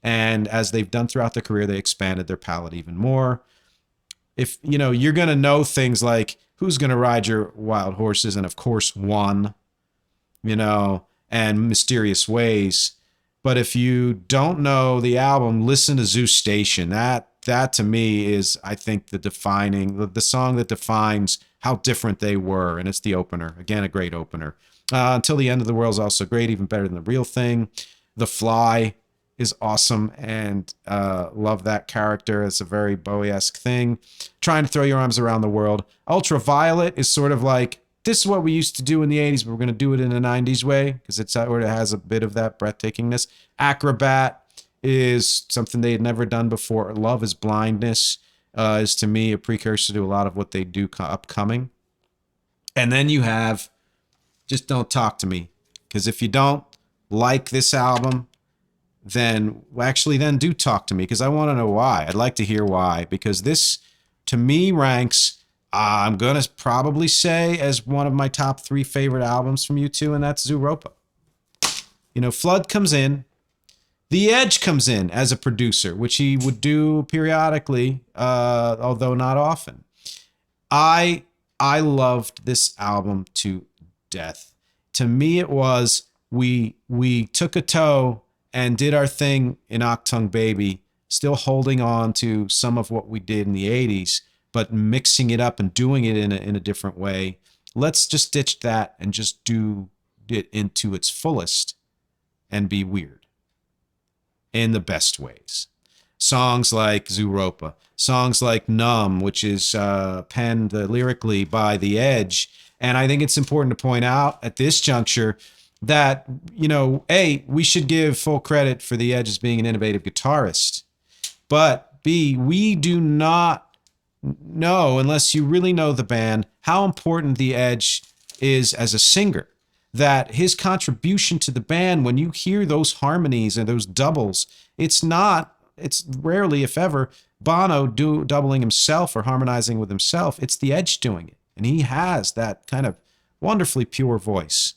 And as they've done throughout their career, they expanded their palette even more. If, you're going to know things like Who's Gonna Ride Your Wild Horses, and of course One, and Mysterious Ways. But if you don't know the album, listen to Zoo Station. That to me is, I think, the song that defines how different they were, and it's the opener. Again, a great opener. Until the End of the World is also great, even better than The Real Thing. The Fly is awesome, and love that character. It's a very Bowie-esque thing. Trying to Throw Your Arms Around the World. Ultraviolet is sort of like, this is what we used to do in the 80s, but we're going to do it in a 90s way, because it has a bit of that breathtakingness. Acrobat is something they had never done before. Love is Blindness is, to me, a precursor to a lot of what they do upcoming. And then you have Just Don't Talk to Me, because if you don't like this album, then do talk to me, because I want to know why. I'd like to hear why, because this, to me, ranks, I'm going to probably say, as one of my top 3 favorite albums from U2, and that's Zooropa. Flood comes in. The Edge comes in as a producer, which he would do periodically, although not often. I loved this album to death. To me, it was, we took a toe and did our thing in Achtung Baby, still holding on to some of what we did in the 80s, but mixing it up and doing it in a different way. Let's just ditch that and just do it into its fullest and be weird in the best ways. Songs like Zooropa, songs like Numb, which is penned lyrically by The Edge. And I think it's important to point out at this juncture that, A, we should give full credit for The Edge as being an innovative guitarist. But B, we do not know, unless you really know the band, how important The Edge is as a singer. That his contribution to the band, when you hear those harmonies and those doubles, it's rarely, if ever, Bono doubling himself or harmonizing with himself. It's The Edge doing it. And he has that kind of wonderfully pure voice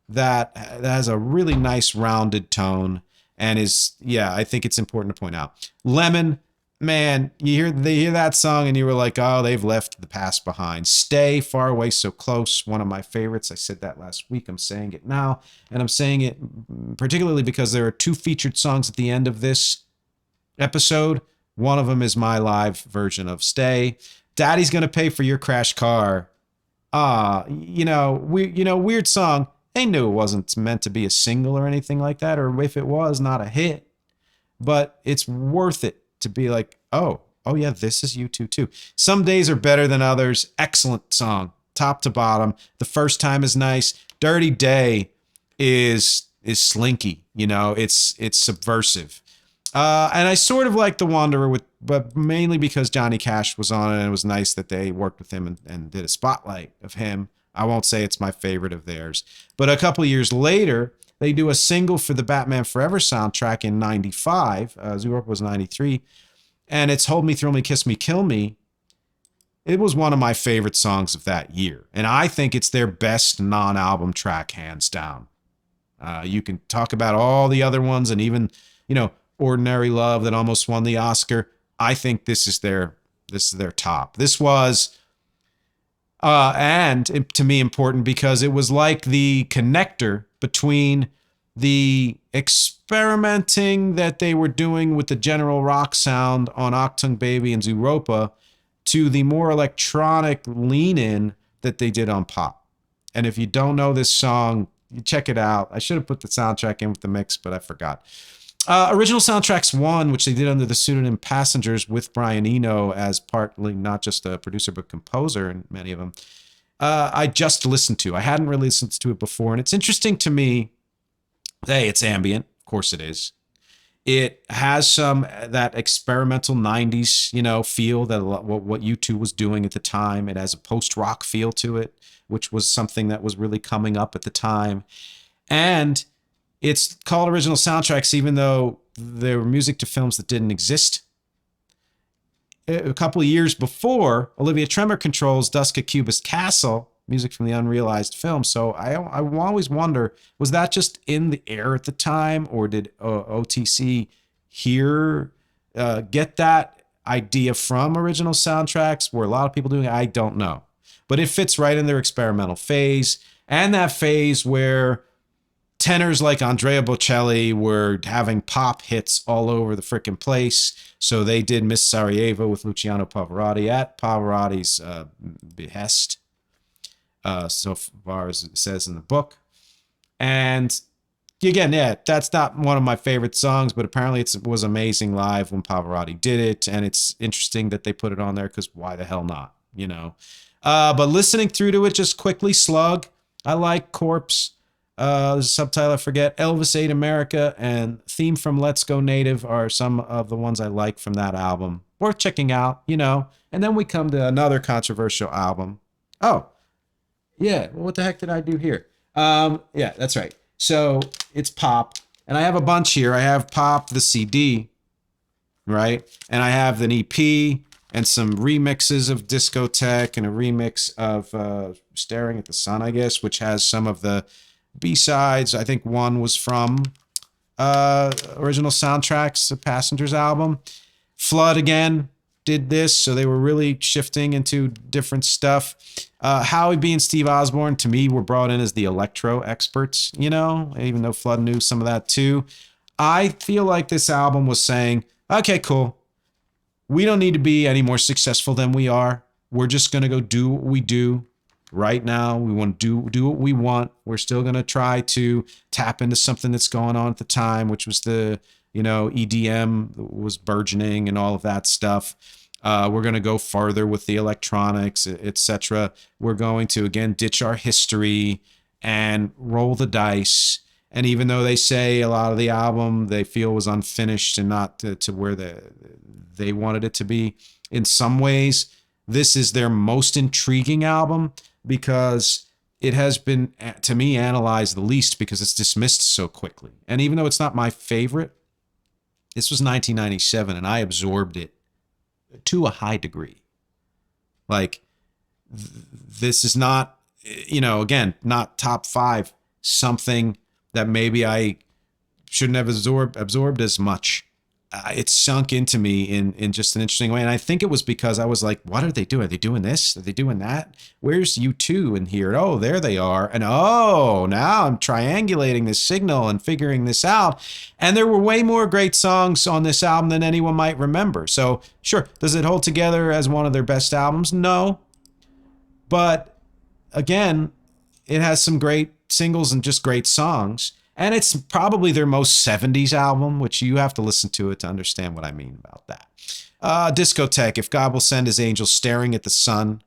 that has a really nice rounded tone, and I think it's important to point out. Lemon, man, they hear that song and you were like, oh, they've left the past behind. Stay, Far Away, So Close, one of my favorites. I said that last week. I'm saying it now, and I'm saying it particularly because there are 2 featured songs at the end of this episode. One of them is my live version of Stay. Daddy's Gonna Pay for Your Crash Car. Weird song. They knew it wasn't meant to be a single or anything like that, or if it was, not a hit. But it's worth it to be like, oh yeah, this is U2 too. Some Days Are Better Than Others. Excellent song, top to bottom. The First Time is nice. Dirty Day is slinky. It's subversive. And I sort of like The Wanderer, but mainly because Johnny Cash was on it, and it was nice that they worked with him and did a spotlight of him. I won't say it's my favorite of theirs. But a couple of years later, they do a single for the Batman Forever soundtrack in 95. Zooropa was 93. And it's Hold Me, Thrill Me, Kiss Me, Kill Me. It was one of my favorite songs of that year. And I think it's their best non-album track, hands down. You can talk about all the other ones, and even, Ordinary Love that almost won the Oscar. I think this is their top. This was, and to me, important because it was like the connector between the experimenting that they were doing with the general rock sound on Achtung Baby and Zooropa to the more electronic lean-in that they did on pop. And if you don't know this song, you check it out. I should have put the soundtrack in with the mix, but I forgot. Original Soundtracks 1, which they did under the pseudonym Passengers with Brian Eno as partly not just a producer but composer in many of them, I just listened to. I hadn't really listened to it before, and it's interesting to me. Hey, it's ambient. Of course it is. It has some that experimental 90s, feel that what U2 was doing at the time. It has a post-rock feel to it, which was something that was really coming up at the time. And it's called Original Soundtracks, even though there were music to films that didn't exist. A couple of years before, Olivia Tremor controls Dusk at Cubist Castle, music from the unrealized film. So I always wonder, was that just in the air at the time, or did OTC get that idea from Original Soundtracks? Were a lot of people doing it? I don't know. but it fits right in their experimental phase, and that phase where tenors like Andrea Bocelli were having pop hits all over the frickin' place. So they did Miss Sarajevo with Luciano Pavarotti at Pavarotti's behest, so far as it says in the book. And again, yeah, that's not one of my favorite songs, but apparently it was amazing live when Pavarotti did it. And it's interesting that they put it on there because why the hell not, you know? But listening through to it just quickly, Slug, I like Corpse. There's a subtitle I forget. Elvis Ate America and Theme from Let's Go Native are some of the ones I like from that album. Worth checking out, you know. And then we come to another controversial album. Oh, yeah. Well, what the heck did I do here? Yeah, that's right. So it's Pop. And I have a bunch here. I have Pop, the CD, right? And I have an EP and some remixes of Discotheque and a remix of Staring at the Sun, I guess, which has some of the B-sides. I think one was from original soundtracks, the Passengers album. Flood again did this, so they were really shifting into different stuff. Howie B and Steve Osborne, to me, were brought in as the electro experts, you know, even though Flood knew some of that too. I feel like this album was saying, okay, cool. We don't need to be any more successful than we are. We're just going to go do what we do. Right now, we want to do what we want. We're still going to try to tap into something that's going on at the time, which was the, you know, EDM was burgeoning and all of that stuff. We're going to go farther with the electronics, etc. We're going to, again, ditch our history and roll the dice. And even though they say a lot of the album they feel was unfinished and not to where they wanted it to be, in some ways, this is their most intriguing album, because it has been, to me, analyzed the least because it's dismissed so quickly. And even though it's not my favorite, this was 1997 and I absorbed it to a high degree. Like, this is not, you know, again, not top 5, something that maybe I shouldn't have absorbed as much. It sunk into me in just an interesting way. And I think it was because I was like, what are they doing? Are they doing this? Are they doing that? Where's U2 in here? Oh, there they are. And oh, now I'm triangulating this signal and figuring this out. And there were way more great songs on this album than anyone might remember. So sure, does it hold together as one of their best albums? No. But again, it has some great singles and just great songs. And it's probably their most 70s album, which you have to listen to it to understand what I mean about that. Discotheque, If God Will Send His Angels, Staring at the Sun,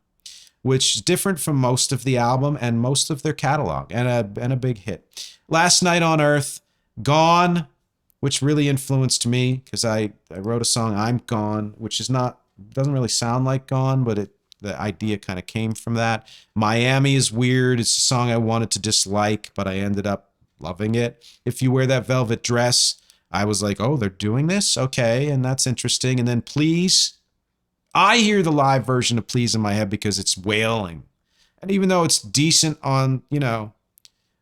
which is different from most of the album and most of their catalog, and a big hit. Last Night on Earth, Gone, which really influenced me because I wrote a song, I'm Gone, which is not, doesn't really sound like Gone, but the idea kind of came from that. Miami is Weird. It's a song I wanted to dislike, but I ended up loving it. If You Wear That Velvet Dress, I was like, oh, they're doing this? Okay, and that's interesting. And then Please. I hear the live version of Please in my head because it's wailing. And even though it's decent on, you know,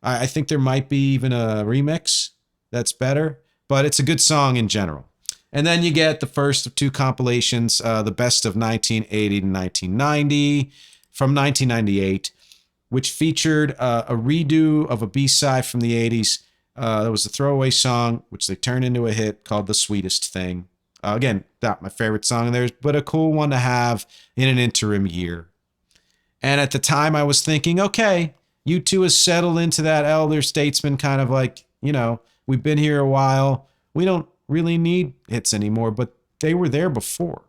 I think there might be even a remix that's better, but it's a good song in general. And then you get the first of 2 compilations, the best of 1980 to 1990 from 1998, which featured a redo of a B-side from the 80s. That was a throwaway song, which they turned into a hit called The Sweetest Thing. Again, not my favorite song in there, but a cool one to have in an interim year. And at the time, I was thinking, okay, U2 has settled into that elder statesman kind of like, you know, we've been here a while. We don't really need hits anymore, but they were there before.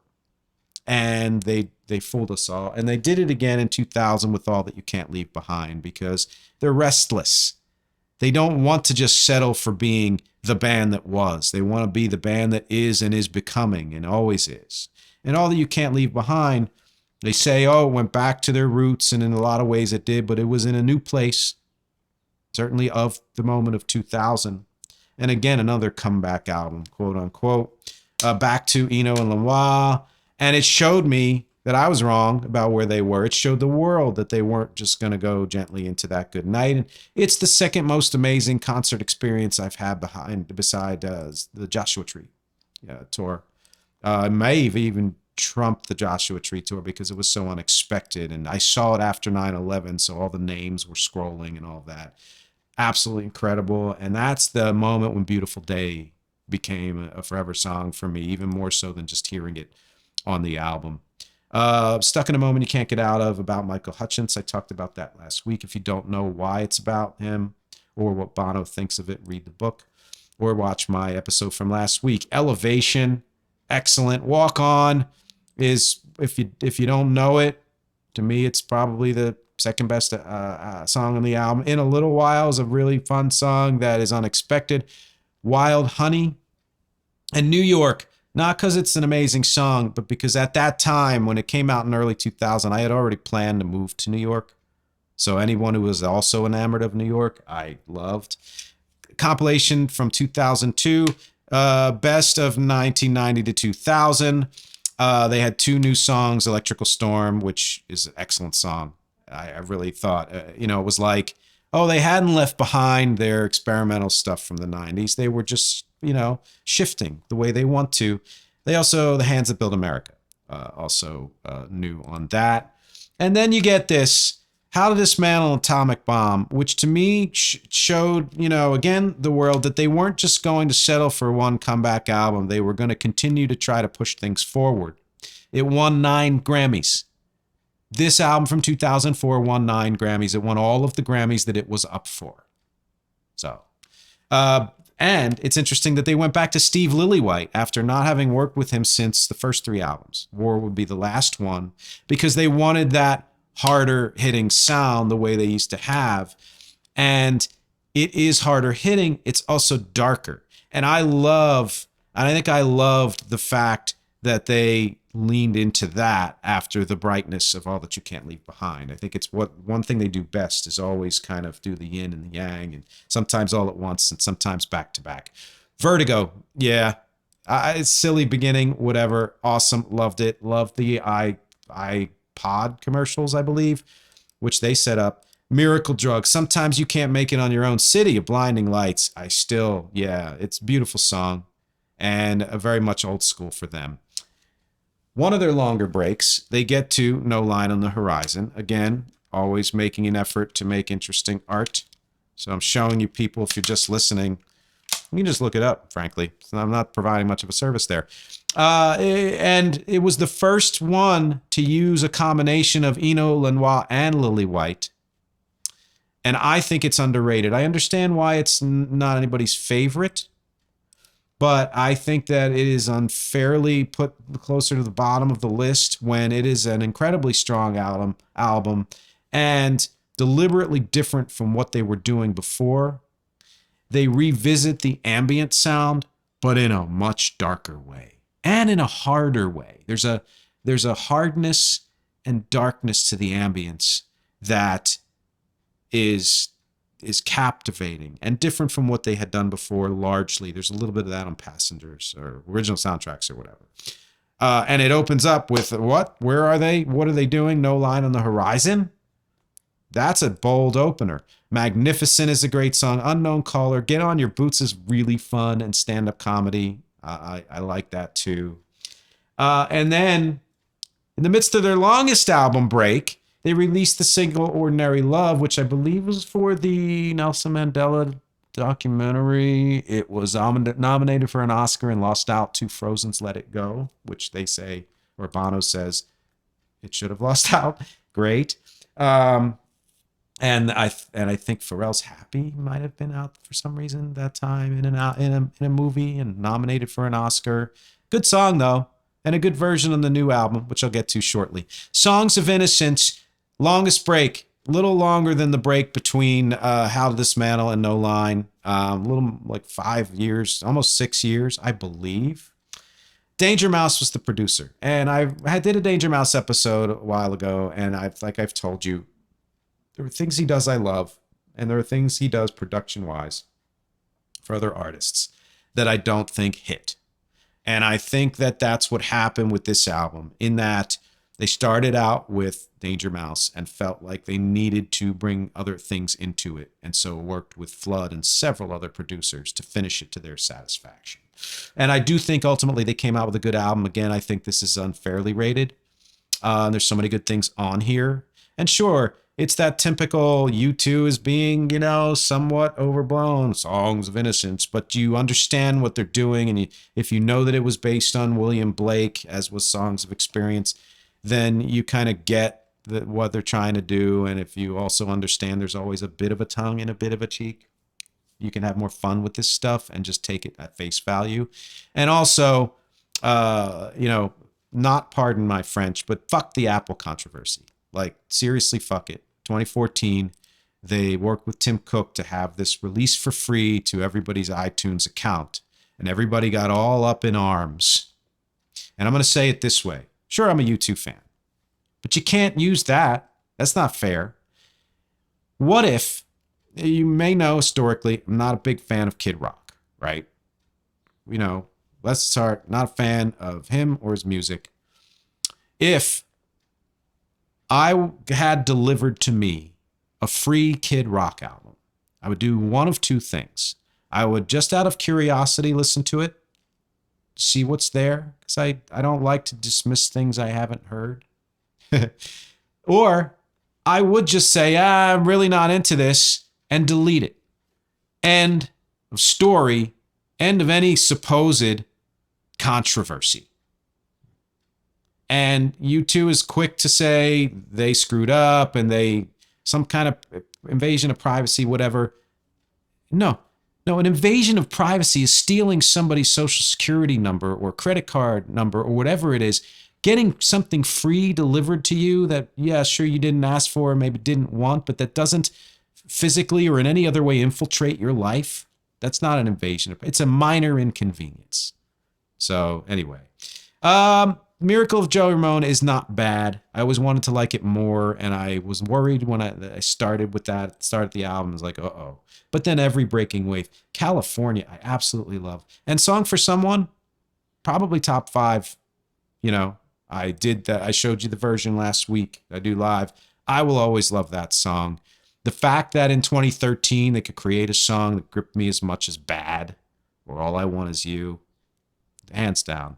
And they fooled us all. And they did it again in 2000 with All That You Can't Leave Behind because they're restless. They don't want to just settle for being the band that was. They want to be the band that is and is becoming and always is. And All That You Can't Leave Behind, they say, oh, it went back to their roots, and in a lot of ways it did, but it was in a new place, certainly of the moment of 2000. And again, another comeback album, quote unquote, back to Eno and Lanois. And it showed me that I was wrong about where they were. It showed the world that they weren't just going to go gently into that good night. And it's the second most amazing concert experience I've had beside the Joshua Tree tour. It may have even trumped the Joshua Tree tour because it was so unexpected. And I saw it after 9/11, so all the names were scrolling and all that. Absolutely incredible. And that's the moment when Beautiful Day became a forever song for me, even more so than just hearing it on the album. Stuck in a Moment You Can't Get Out Of, about Michael Hutchence. I talked about that last week. If you don't know why it's about him or what Bono thinks of it, read the book or watch my episode from last week. Elevation, excellent. Walk On is, if you don't know it, to me it's probably the second best song on the album. In a Little While is a really fun song that is unexpected. Wild Honey and New York, not because it's an amazing song, but because at that time when it came out in early 2000, I had already planned to move to New York. So anyone who was also enamored of New York, I loved. Compilation from 2002, best of 1990 to 2000. They had 2 new songs, Electrical Storm, which is an excellent song. I really thought, it was like, oh, they hadn't left behind their experimental stuff from the 90s. They were just, shifting the way they want to. They also, The Hands That Build America, also new on that. And then you get this, How to Dismantle an Atomic Bomb, which to me showed, again, the world that they weren't just going to settle for one comeback album. They were going to continue to try to push things forward. It won 9 Grammys. This album from 2004 won 9 Grammys. It won all of the Grammys that it was up for. So, and it's interesting that they went back to Steve Lillywhite after not having worked with him since the first 3 albums. War would be the last one, because they wanted that harder hitting sound the way they used to have. And it is harder hitting. It's also darker. And I think I loved the fact that they leaned into that after the brightness of All That You Can't Leave Behind. I think it's one thing they do best is always kind of do the yin and the yang, and sometimes all at once and sometimes back to back. Vertigo, yeah, it's silly beginning, whatever, awesome, loved it, loved the iPod commercials, I believe, which they set up. Miracle Drug, Sometimes You Can't Make It on Your Own, City of Blinding Lights, it's a beautiful song and a very much old school for them. One of their longer breaks, they get to No Line on the Horizon. Again, always making an effort to make interesting art. So I'm showing you people, if you're just listening, you can just look it up, frankly. So I'm not providing much of a service there. And it was the first one to use a combination of Eno, Lanois, and Lillywhite. And I think it's underrated. I understand why it's not anybody's favorite, but I think that it is unfairly put closer to the bottom of the list when it is an incredibly strong album and deliberately different from what they were doing before. They revisit the ambient sound, but in a much darker way and in a harder way. There's a hardness and darkness to the ambience that is captivating and different from what they had done before. Largely, there's a little bit of that on Passengers or original soundtracks or whatever. And it opens up with what? Where are they? What are they doing? No Line on the Horizon? That's a bold opener. Magnificent is a great song. Unknown Caller, Get On Your Boots is really fun and stand-up comedy. I like that too. And then in the midst of their longest album break, they released the single Ordinary Love, which I believe was for the Nelson Mandela documentary. It was nominated for an Oscar and lost out to Frozen's Let It Go, which they say, or Bono says, it should have lost out. Great. And I think Pharrell's Happy might have been out for some reason that time in a movie and nominated for an Oscar. Good song though, and a good version on the new album, which I'll get to shortly. Songs of Innocence, longest break, a little longer than the break between How to Dismantle and No Line. A little like 5 years, almost 6 years, I believe. Danger Mouse was the producer, and I did a Danger Mouse episode a while ago, and I've told you, there are things he does I love, and there are things he does production-wise for other artists that I don't think hit. And I think that that's what happened with this album, in that they started out with Danger Mouse and felt like they needed to bring other things into it, and so worked with Flood and several other producers to finish it to their satisfaction. And I do think ultimately they came out with a good album. Again, I think this is unfairly rated. There's so many good things on here. And sure, it's that typical U2 is being, somewhat overblown, songs of innocence, but you understand what they're doing. And if you know that it was based on William Blake, as was Songs of Experience, then you kind of get what they're trying to do. And if you also understand there's always a bit of a tongue and a bit of a cheek, you can have more fun with this stuff and just take it at face value. And also, not pardon my French, but fuck the Apple controversy. Like, seriously, fuck it. 2014, they worked with Tim Cook to have this released for free to everybody's iTunes account. And everybody got all up in arms. And I'm going to say it this way. Sure, I'm a U2 fan. But you can't use that. That's not fair. What if, you may know historically, I'm not a big fan of Kid Rock, right? Bless his heart, not a fan of him or his music. If I had delivered to me a free Kid Rock album, I would do one of two things. I would, just out of curiosity, listen to it, see what's there, because I don't like to dismiss things I haven't heard. Or I would just say, I'm really not into this, and delete it. End of story. End of any supposed controversy. And U2 is quick to say they screwed up and some kind of invasion of privacy, whatever. No, an invasion of privacy is stealing somebody's social security number or credit card number or whatever it is, getting something free delivered to you that, yeah, sure, you didn't ask for, maybe didn't want, but that doesn't physically or in any other way infiltrate your life. That's not an invasion. It's a minor inconvenience. So anyway, Miracle of Joey Ramone is not bad. I always wanted to like it more, and I was worried when I started the album. I was like, uh-oh. But then every breaking wave. California, I absolutely love. And Song for Someone, probably top 5. I did that. I showed you the version last week. I do live. I will always love that song. The fact that in 2013 they could create a song that gripped me as much as Bad or All I Want Is You, hands down.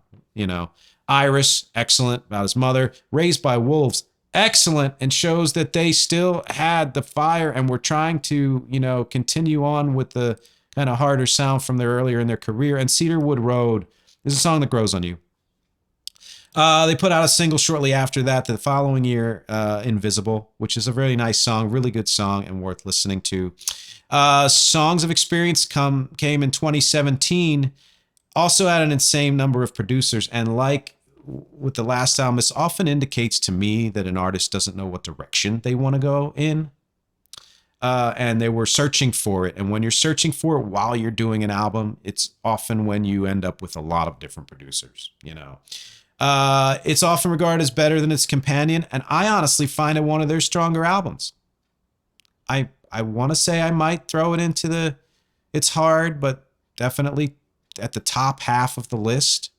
Iris, excellent, about his mother. Raised by Wolves, excellent, and shows that they still had the fire and were trying to, continue on with the kind of harder sound from their earlier in their career. And Cedarwood Road is a song that grows on you. They put out a single shortly after that, the following year, Invisible, which is a really nice song, really good song and worth listening to. Songs of Experience came in 2017, also had an insane number of producers. And like with the last album, this often indicates to me that an artist doesn't know what direction they want to go in. And they were searching for it. And when you're searching for it while you're doing an album, it's often when you end up with a lot of different producers, It's often regarded as better than its companion, and I honestly find it one of their stronger albums. I want to say I might throw it into it's hard, but definitely at the top half of the list.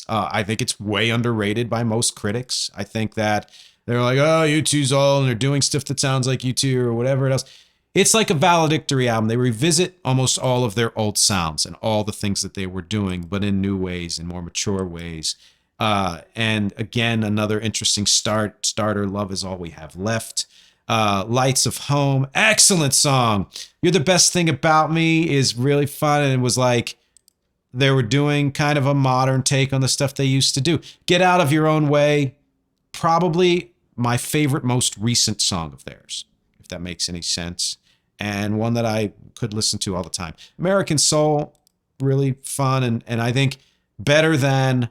I think it's way underrated by most critics. I think that they're like, oh, U2's all, and they're doing stuff that sounds like U2 or whatever else. It's like a valedictory album. They revisit almost all of their old sounds and all the things that they were doing, but in new ways, in more mature ways. And again, another interesting starter, Love Is All We Have Left. Lights of Home, excellent song. You're the Best Thing About Me is really fun, and it was like they were doing kind of a modern take on the stuff they used to do. Get Out of Your Own Way, probably my favorite, most recent song of theirs, if that makes any sense, and one that I could listen to all the time. American Soul, really fun, and I think better than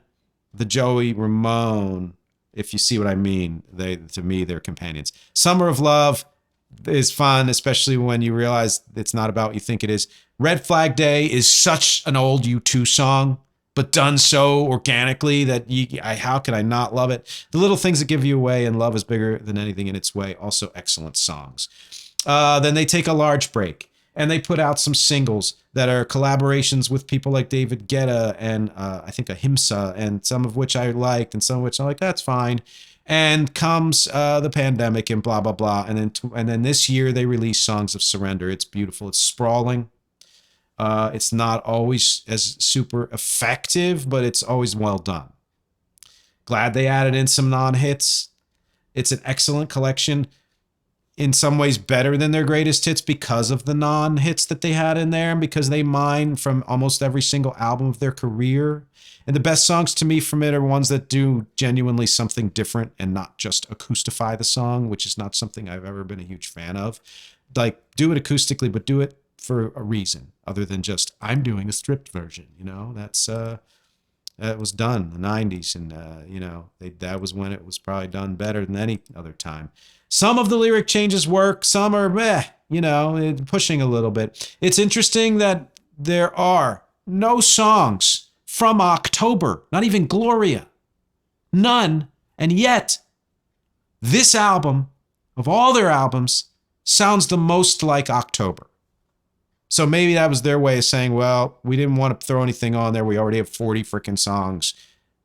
the Joey Ramone, if you see what I mean. To me, they're companions. Summer of Love is fun, especially when you realize it's not about what you think it is. Red Flag Day is such an old U2 song, but done so organically that how could I not love it? The Little Things That Give You Away and Love Is Bigger Than Anything in Its Way, also excellent songs. Then they take a large break, and they put out some singles that are collaborations with people like David Guetta and I think Ahimsa, and some of which I liked and some of which I'm like, that's fine. And comes the pandemic and blah, blah, blah. And then this year they released Songs of Surrender. It's beautiful. It's sprawling. It's not always as super effective, but it's always well done. Glad they added in some non-hits. It's an excellent collection. In some ways better than their greatest hits because of the non-hits that they had in there and because they mine from almost every single album of their career. And the best songs to me from it are ones that do genuinely something different and not just acoustify the song, which is not something I've ever been a huge fan of. Like, do it acoustically, but do it for a reason other than just, I'm doing a stripped version. You know, that was done in the 90s. And, you know, that was when it was probably done better than any other time. Some of the lyric changes work. Some are, you know, pushing a little bit. It's interesting that there are no songs from October, not even Gloria. None. And yet, this album, of all their albums, sounds the most like October. So maybe that was their way of saying, well, we didn't want to throw anything on there. We already have 40 freaking songs.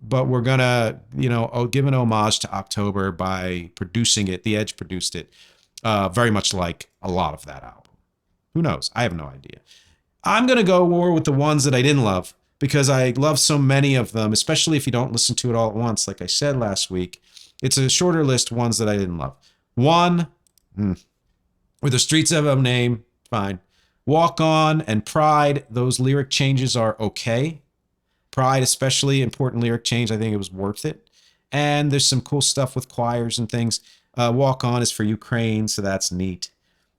But we're going to, you know, give an homage to October by producing it. The Edge produced it very much like a lot of that album. Who knows? I have no idea. I'm going to go more with the ones that I didn't love because I love so many of them, especially if you don't listen to it all at once. Like I said last week, it's a shorter list of ones that I didn't love. One, Where the Streets Have a Name, fine. Walk On and Pride, those lyric changes are okay. Pride, especially important lyric change. I think it was worth it. And there's some cool stuff with choirs and things. Walk On is for Ukraine, so that's neat.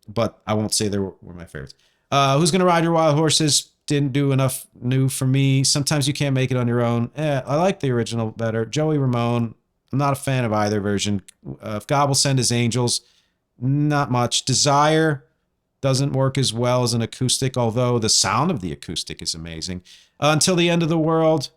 But I won't say they were my favorites. Who's Gonna Ride Your Wild Horses didn't do enough new for me. Sometimes You Can't Make It on Your Own. I like the original better. Joey Ramone, I'm not a fan of either version. If God Will Send His Angels, not much. Desire doesn't work as well as an acoustic, although the sound of the acoustic is amazing. Until the End of the World,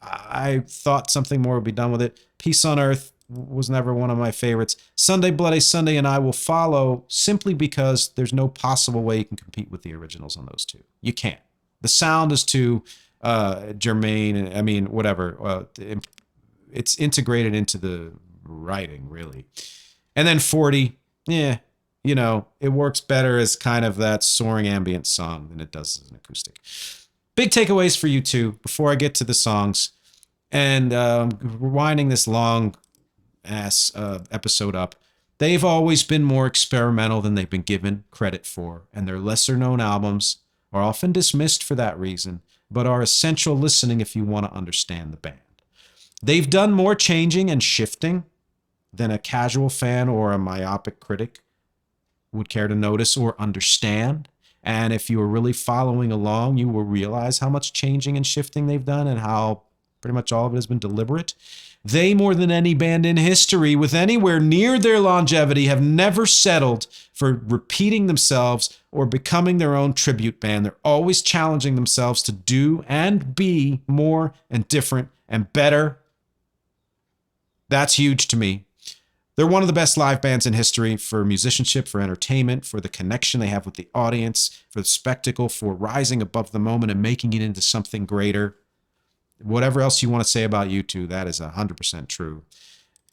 I thought something more would be done with it. Peace on Earth was never one of my favorites. Sunday Bloody Sunday and I Will Follow, simply because there's no possible way you can compete with the originals on those two. You can't. The sound is too germane. I mean, whatever. It's integrated into the writing, really. And then 40, you know, it works better as kind of that soaring ambient song than it does as an acoustic. Big takeaways for you two before I get to the songs. And winding this long ass episode up, they've always been more experimental than they've been given credit for. And their lesser known albums are often dismissed for that reason, but are essential listening if you want to understand the band. They've done more changing and shifting than a casual fan or a myopic critic would care to notice or understand. And if you are really following along, you will realize how much changing and shifting they've done and how pretty much all of it has been deliberate. They, more than any band in history with anywhere near their longevity, have never settled for repeating themselves or becoming their own tribute band. They're always challenging themselves to do and be more and different and better. That's huge to me. They're one of the best live bands in history for musicianship, for entertainment, for the connection they have with the audience, for the spectacle, for rising above the moment and making it into something greater. Whatever else you want to say about U2, that is 100% true.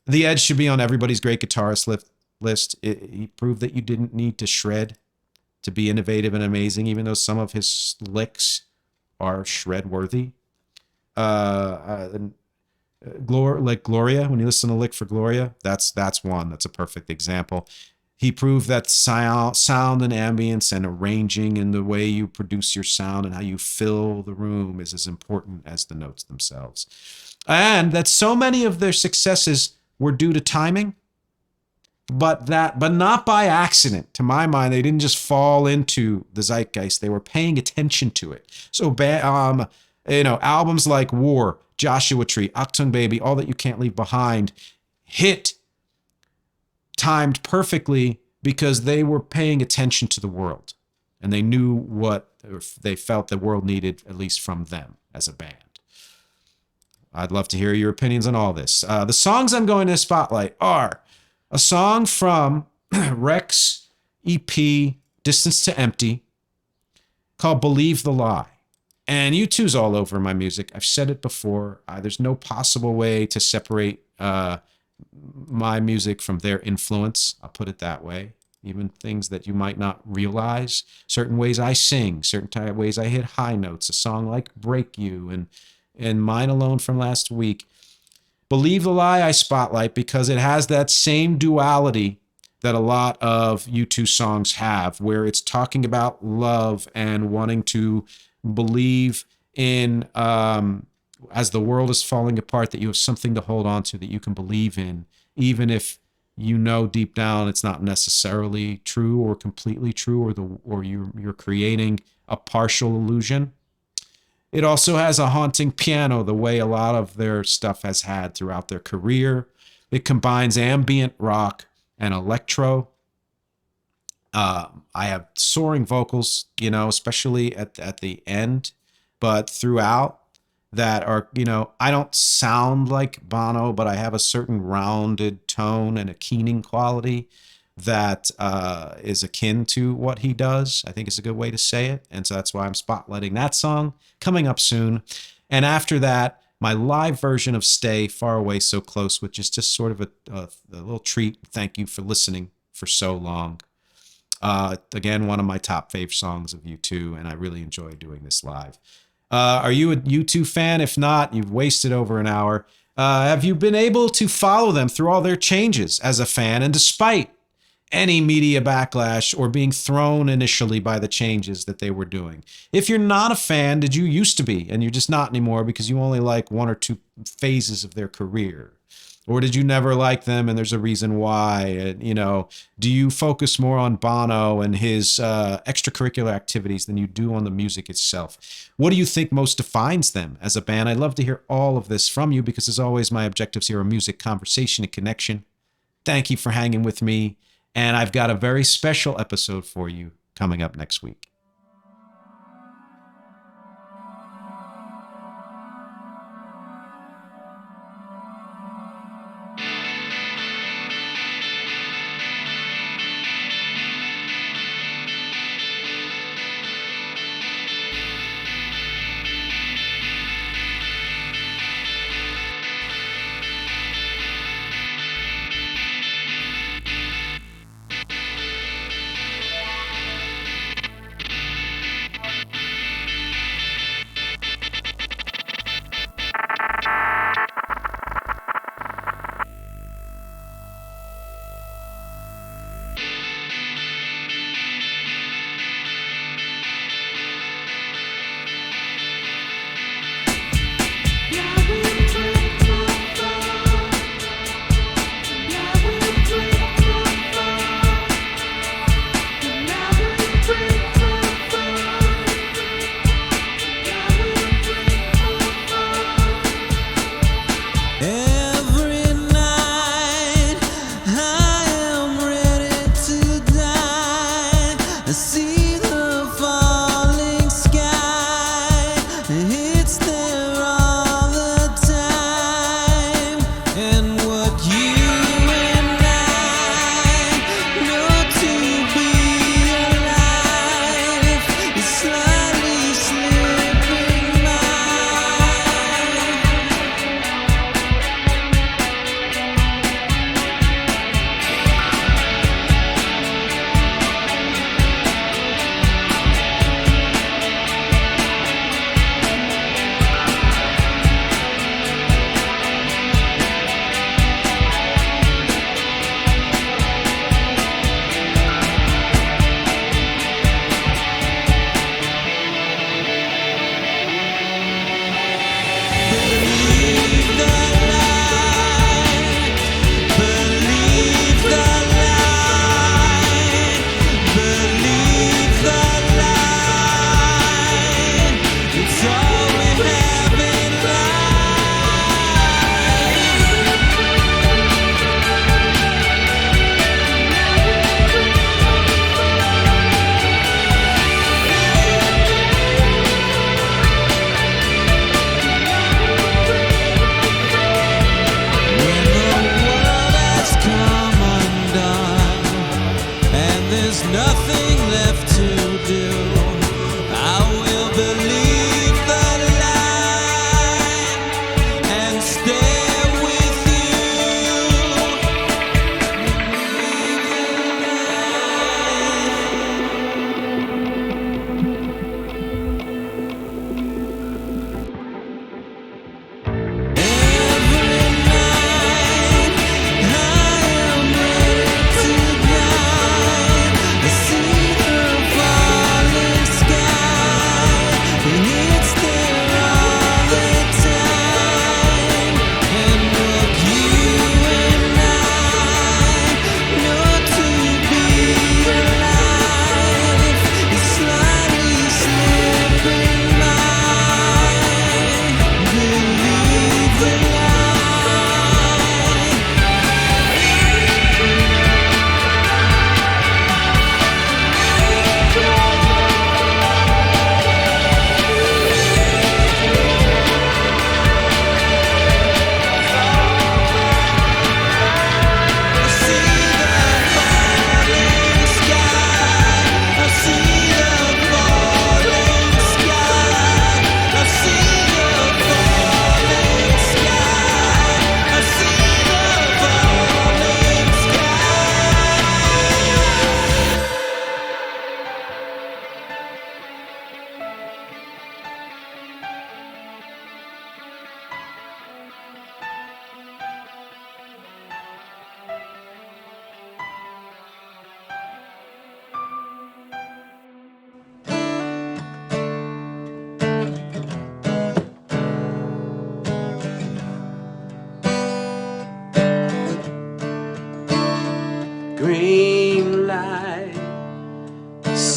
The Edge should be on everybody's great guitarist list. He proved that you didn't need to shred to be innovative and amazing, even though some of his licks are shred-worthy. Like Gloria, when you listen to Lick for Gloria, that's one. That's a perfect example. He proved that sound and ambience and arranging and the way you produce your sound and how you fill the room is as important as the notes themselves. And that so many of their successes were due to timing, but not by accident. To my mind, they didn't just fall into the zeitgeist. They were paying attention to it. So, albums like War, Joshua Tree, Achtung Baby, All That You Can't Leave Behind hit timed perfectly because they were paying attention to the world and they knew what they felt the world needed, at least from them as a band. I'd love to hear your opinions on all this. The songs I'm going to spotlight are a song from REC's EP, Distance to Empty, called Believe the Lie. And U2's all over my music. I've said it before. There's no possible way to separate my music from their influence. I'll put it that way. even things that you might not realize. Certain ways I sing, certain type of ways I hit high notes. A song like "Break You" and "Mine Alone" from last week. "Believe the Lie" I spotlight because it has that same duality that a lot of U2 songs have, where it's talking about love and wanting to believe in, as the world is falling apart, that you have something to hold on to, that you can believe in, even if you know deep down it's not necessarily true or completely true, or you're creating a partial illusion. It also has a haunting piano, the way a lot of their stuff has had throughout their career. It combines ambient rock and electro. I have soaring vocals, especially at the end, but throughout that are, I don't sound like Bono, but I have a certain rounded tone and a keening quality that is akin to what he does. I think is a good way to say it. And so that's why I'm spotlighting that song coming up soon. And after that, my live version of "Stay, Far Away, So Close," which is just sort of a little treat. Thank you for listening for so long. Again, one of my top fave songs of U2, and I really enjoy doing this live. Are you a U2 fan? If not, you've wasted over an hour. Have you been able to follow them through all their changes as a fan, and despite any media backlash or being thrown initially by the changes that they were doing? If you're not a fan, did you used to be and you're just not anymore because you only like one or two phases of their career? Or did you never like them and there's a reason why? Do you focus more on Bono and his extracurricular activities than you do on the music itself? What do you think most defines them as a band? I'd love to hear all of this from you because, as always, my objectives here are music, conversation, and connection. Thank you for hanging with me. And I've got a very special episode for you coming up next week.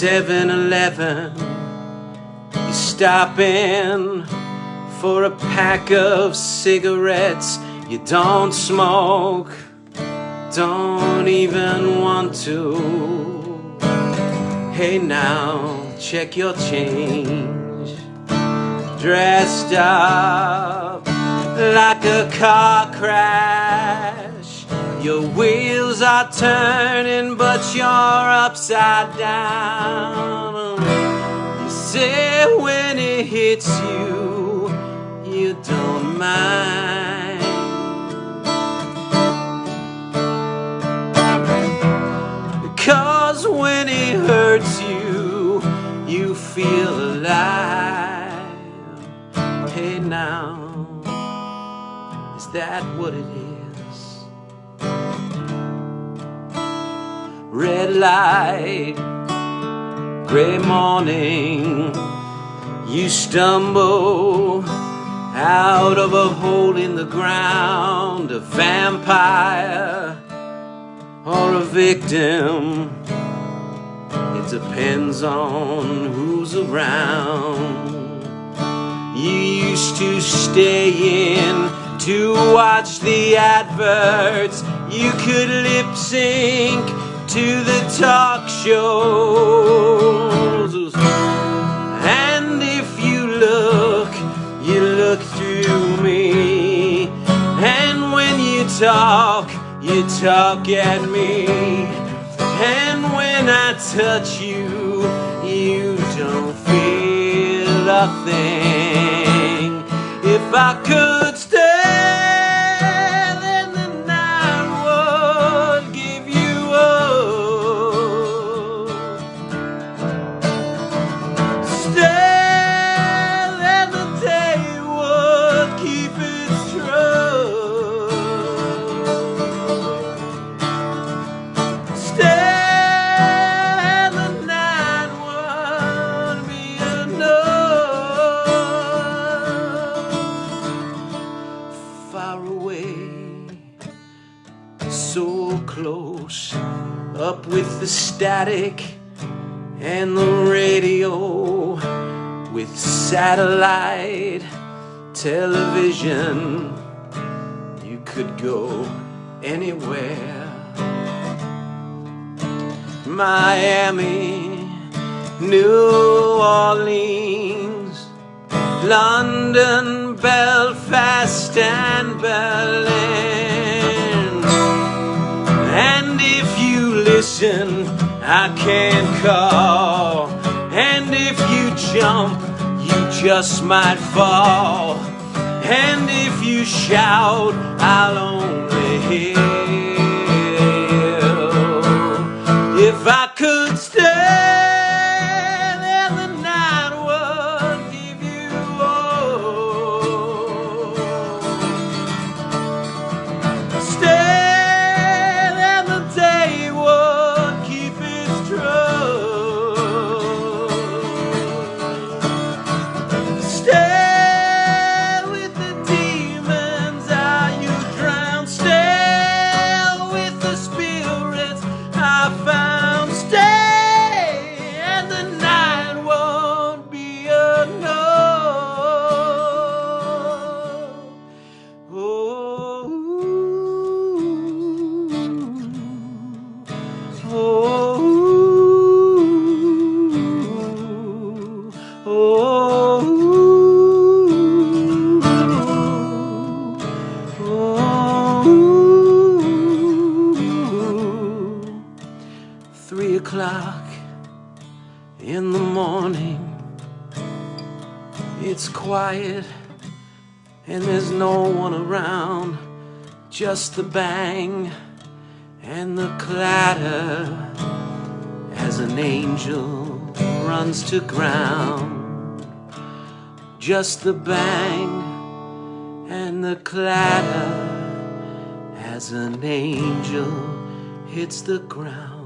7-Eleven, you stop in for a pack of cigarettes. You don't smoke, don't even want to. Hey now, check your change. Dressed up like a car crash. Your wheels are turning, but you're upside down. You say when it hits you, you don't mind. Because when it hurts you, you feel alive. Hey now, is that what it is? Red light, gray morning, you stumble out of a hole in the ground, a vampire or a victim. It depends on who's around. You used to stay in to watch the adverts. You could lip sync to the talk shows. And if you look through me. And when you talk at me. And when I touch you, you don't feel a thing. If I could stay, then the night would give you up. Stay, then the day would keep its trust. Stay, and the night would be enough. Far away, so close, up with the static and the radio, with satellite television. You could go anywhere. Miami, New Orleans, London, Belfast and Berlin. And if you listen, I can call. And if you jump, you just might fall. And if you shout, I'll only hear. If I could stay, then the night would give you all. Stay, then the day would keep its trust. Stay with the demons, are you drowned? Stay with the spirits I found. Stay, and the night won't be enough. Oh, oh, oh, oh. 3 o'clock in the morning, it's quiet and there's no one around, just the bang and the clatter as an angel runs to ground. Just the bang and the clatter as an angel hits the ground.